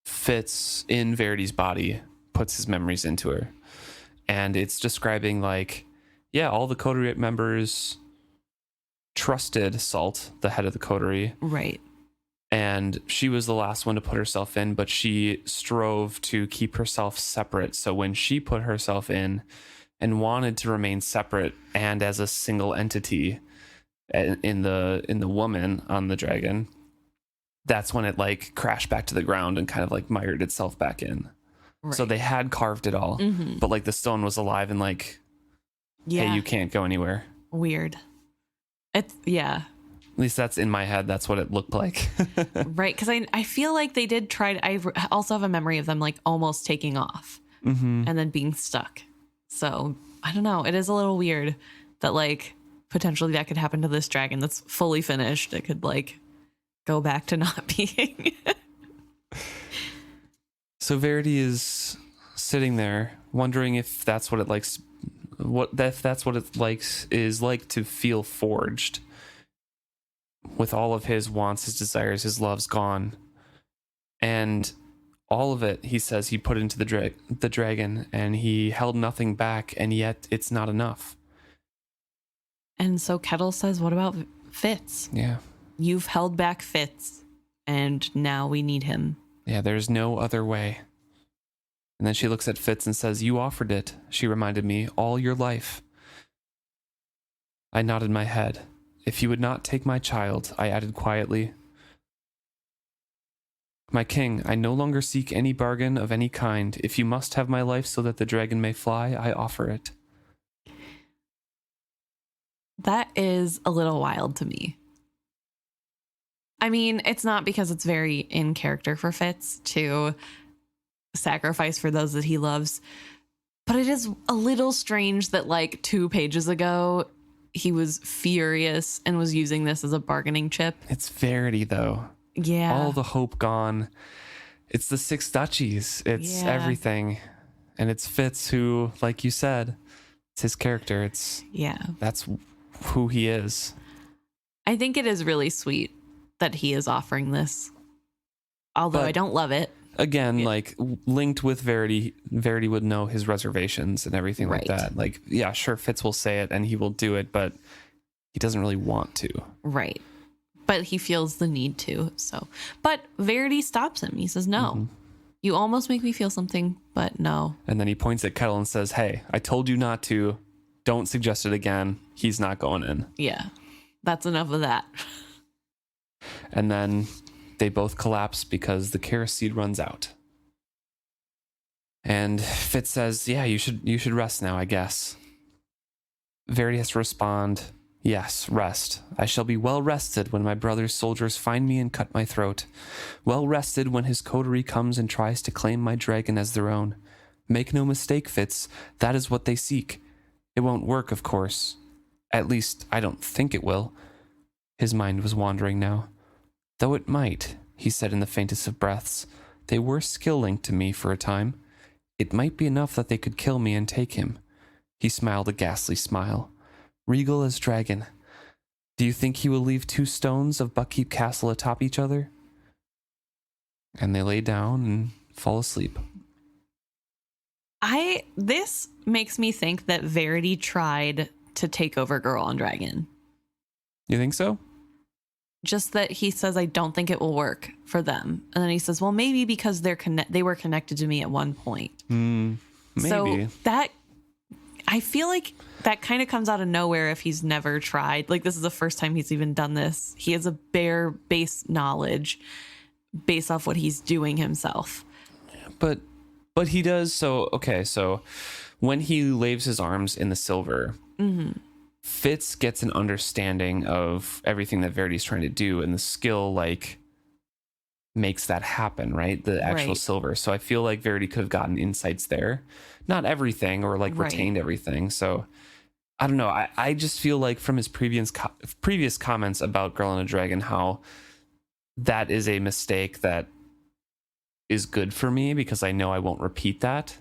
Speaker 1: Fitz in Verity's body puts his memories into her. And it's describing like, yeah, all the coterie members trusted Salt, the head of the coterie.
Speaker 2: Right.
Speaker 1: And she was the last one to put herself in, but she strove to keep herself separate. So when she put herself in and wanted to remain separate and as a single entity in the woman on the dragon, that's when it like crashed back to the ground and kind of like mired itself back in. Right. So they had carved it all, but like the stone was alive and like, hey, you can't go anywhere.
Speaker 2: Weird. It's
Speaker 1: At least that's in my head. That's what it looked like.
Speaker 2: Right. Because I feel like they did try to, I also have a memory of them like almost taking off and then being stuck. So I don't know. It is a little weird that like potentially that could happen to this dragon that's fully finished. It could like go back to not being.
Speaker 1: So Verity is sitting there, wondering if that's what it likes, if that's what it likes is like to feel forged. With all of his wants, his desires, his loves gone, and all of it, he says, he put into the dragon, and he held nothing back, and yet it's not enough.
Speaker 2: And so Kettle says, "What about Fitz?
Speaker 1: Yeah.
Speaker 2: You've held back Fitz, and now we need him."
Speaker 1: Yeah, there's no other way. And then she looks at Fitz and says, "You offered it," she reminded me, "all your life." I nodded my head. "If you would not take my child," I added quietly. "My king, I no longer seek any bargain of any kind. If you must have my life so that the dragon may fly, I offer it."
Speaker 2: That is a little wild to me. I mean, it's not because it's very in character for Fitz to sacrifice for those that he loves, but it is a little strange that like 2 pages ago, he was furious and was using this as a bargaining chip.
Speaker 1: It's Verity, though.
Speaker 2: Yeah.
Speaker 1: All the hope gone. It's the 6 duchies. It's everything. And it's Fitz who, like you said, it's his character. That's who he is.
Speaker 2: I think it is really sweet that he is offering this. Although I don't love it.
Speaker 1: Again, like linked with Verity, Verity would know his reservations and everything like that. Like, yeah, sure, Fitz will say it and he will do it, but he doesn't really want to.
Speaker 2: Right. But he feels the need to. So, but Verity stops him. He says, "No, you almost make me feel something, but no."
Speaker 1: And then he points at Kettle and says, "Hey, I told you not to. Don't suggest it again. He's not going in."
Speaker 2: Yeah, that's enough of that.
Speaker 1: And then they both collapse because the kerosene runs out. And Fitz says, "Yeah, you should rest now, I guess." Verity has to respond, "Yes, rest. I shall be well rested when my brother's soldiers find me and cut my throat. Well rested when his coterie comes and tries to claim my dragon as their own. Make no mistake, Fitz, that is what they seek. It won't work, of course. At least, I don't think it will." His mind was wandering now. "Though it might," he said in the faintest of breaths. "They were skill-linked to me for a time. It might be enough that they could kill me and take him." He smiled a ghastly smile. "Regal as dragon. Do you think he will leave 2 stones of Buckkeep Castle atop each other?" And they lay down and fall asleep.
Speaker 2: This makes me think that Verity tried to take over Girl and Dragon.
Speaker 1: You think so?
Speaker 2: Just that he says, "I don't think it will work for them." And then he says, "Well, maybe because they were connected to me at one point."
Speaker 1: Maybe.
Speaker 2: So that, I feel like that kind of comes out of nowhere if he's never tried. Like, this is the first time he's even done this. He has a bare base knowledge based off what he's doing himself.
Speaker 1: But he does. So when he laves his arms in the silver, Fitz gets an understanding of everything that Verity's trying to do, and the skill like makes that happen, right? The actual silver. So I feel like Verity could have gotten insights there, not everything or like retained everything. So I don't know. I just feel like from his previous comments about Girl and a Dragon, how that is a mistake that is good for me because I know I won't repeat that.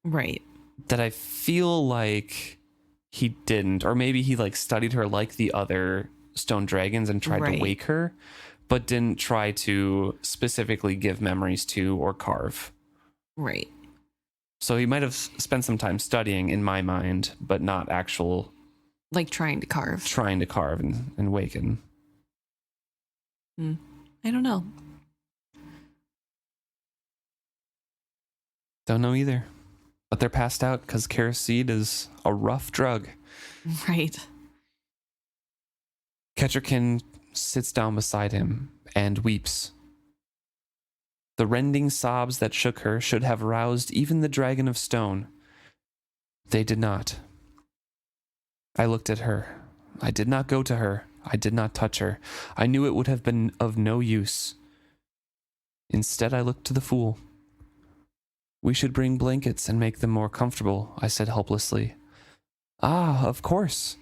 Speaker 2: Right.
Speaker 1: That I feel like he didn't, or maybe he like studied her like the other stone dragons and tried to wake her, but didn't try to specifically give memories to or carve.
Speaker 2: Right.
Speaker 1: So he might have spent some time studying in my mind, but not actual
Speaker 2: like trying to carve
Speaker 1: and waken.
Speaker 2: I don't know.
Speaker 1: Don't know either. But they're passed out because kerosene is a rough drug.
Speaker 2: Right.
Speaker 1: Ketcherkin sits down beside him and weeps. The rending sobs that shook her should have roused even the dragon of stone. They did not. I looked at her. I did not go to her. I did not touch her. I knew it would have been of no use. Instead, I looked to the fool. "We should bring blankets and make them more comfortable," I said helplessly. "Ah, of course.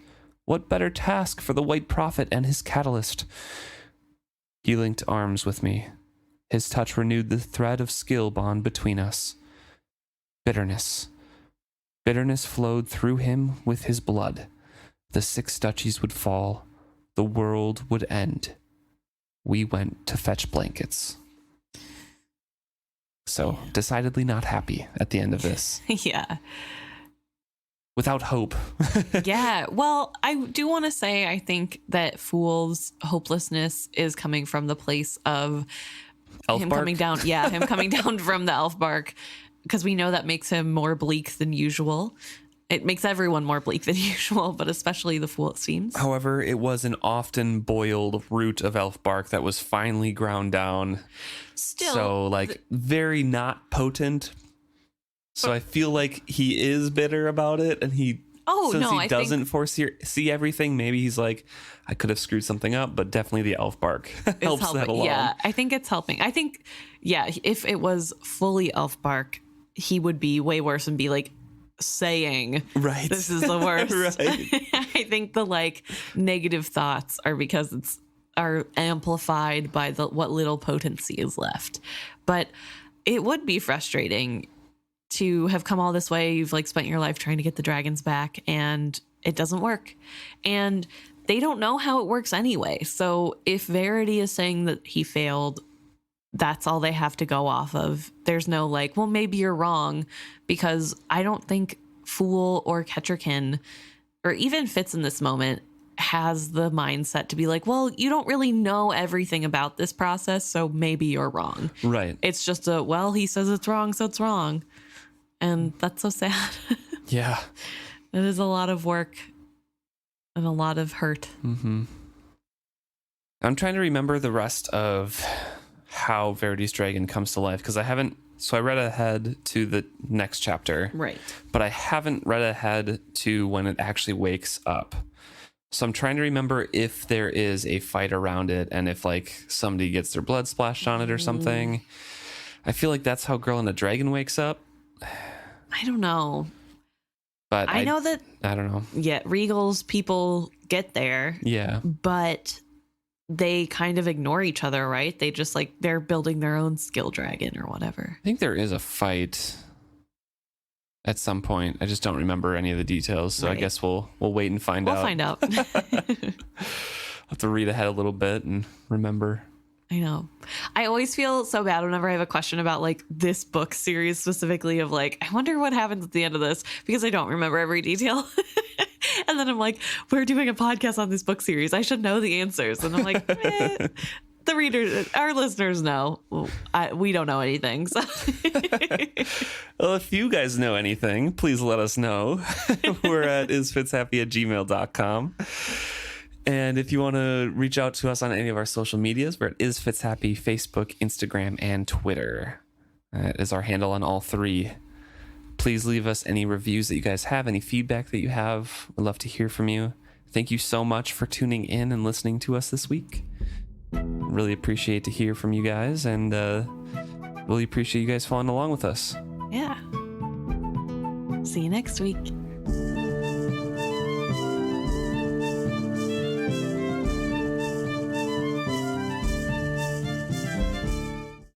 Speaker 1: What better task for the White Prophet and his catalyst?" He linked arms with me. His touch renewed the thread of skill bond between us. Bitterness. Bitterness flowed through him with his blood. The 6 duchies would fall. The world would end. We went to fetch blankets. So, decidedly not happy at the end of this.
Speaker 2: Yeah.
Speaker 1: Without hope.
Speaker 2: Yeah. Well, I do want to say, I think that Fool's hopelessness is coming from the place of
Speaker 1: Elf
Speaker 2: him
Speaker 1: bark?
Speaker 2: coming down. Yeah, him coming down from the elf bark, because we know that makes him more bleak than usual. It makes everyone more bleak than usual, but especially the Fool, it seems.
Speaker 1: However, it was an often boiled root of elf bark that was finely ground down.
Speaker 2: Still,
Speaker 1: So, like, very not potent. So I feel like he is bitter about it, and he, since he doesn't foresee everything, maybe he's like, I could have screwed something up, but definitely the elf bark helps that along.
Speaker 2: Yeah, I think it's helping. I think, yeah, if it was fully elf bark, he would be way worse and be like saying,
Speaker 1: right,
Speaker 2: this is the worst.
Speaker 1: Right.
Speaker 2: I think the like negative thoughts are because are amplified by what little potency is left. But it would be frustrating to have come all this way. You've like spent your life trying to get the dragons back and it doesn't work. And they don't know how it works anyway. So if Verity is saying that he failed, that's all they have to go off of. There's no like, well, maybe you're wrong, because I don't think Fool or Ketterkin or even Fitz in this moment has the mindset to be like, well, you don't really know everything about this process, so maybe you're wrong.
Speaker 1: Right.
Speaker 2: It's just well, he says it's wrong, so it's wrong. And that's so sad.
Speaker 1: Yeah.
Speaker 2: It is a lot of work and a lot of hurt.
Speaker 1: Mm-hmm. I'm trying to remember the rest of how Verity's dragon comes to life, because I read ahead to the next chapter.
Speaker 2: Right.
Speaker 1: But I haven't read ahead to when it actually wakes up. So I'm trying to remember if there is a fight around it and if like somebody gets their blood splashed on it or something. I feel like that's how Girl and the Dragon wakes up.
Speaker 2: I don't know.
Speaker 1: But
Speaker 2: I know that.
Speaker 1: I don't know.
Speaker 2: Yeah, Regal's people get there.
Speaker 1: Yeah.
Speaker 2: But they kind of ignore each other, right? They just like, they're building their own skill dragon or whatever.
Speaker 1: I think there is a fight at some point. I just don't remember any of the details. So right. I guess we'll wait and find out.
Speaker 2: We'll find out.
Speaker 1: I'll have to read ahead a little bit and remember.
Speaker 2: I know. I always feel so bad whenever I have a question about like this book series specifically of like, I wonder what happens at the end of this, because I don't remember every detail. And then I'm like, we're doing a podcast on this book series. I should know the answers. And I'm like, the readers, our listeners know. We don't know anything. So.
Speaker 1: Well, if you guys know anything, please let us know. We're at isfitzhappy@gmail.com. And if you want to reach out to us on any of our social medias, we're at isfitzhappy, Facebook, Instagram, and Twitter. That is our handle on all 3. Please leave us any reviews that you guys have, any feedback that you have. We'd love to hear from you. Thank you so much for tuning in and listening to us this week. Really appreciate to hear from you guys, and really appreciate you guys following along with us.
Speaker 2: Yeah. See you next week.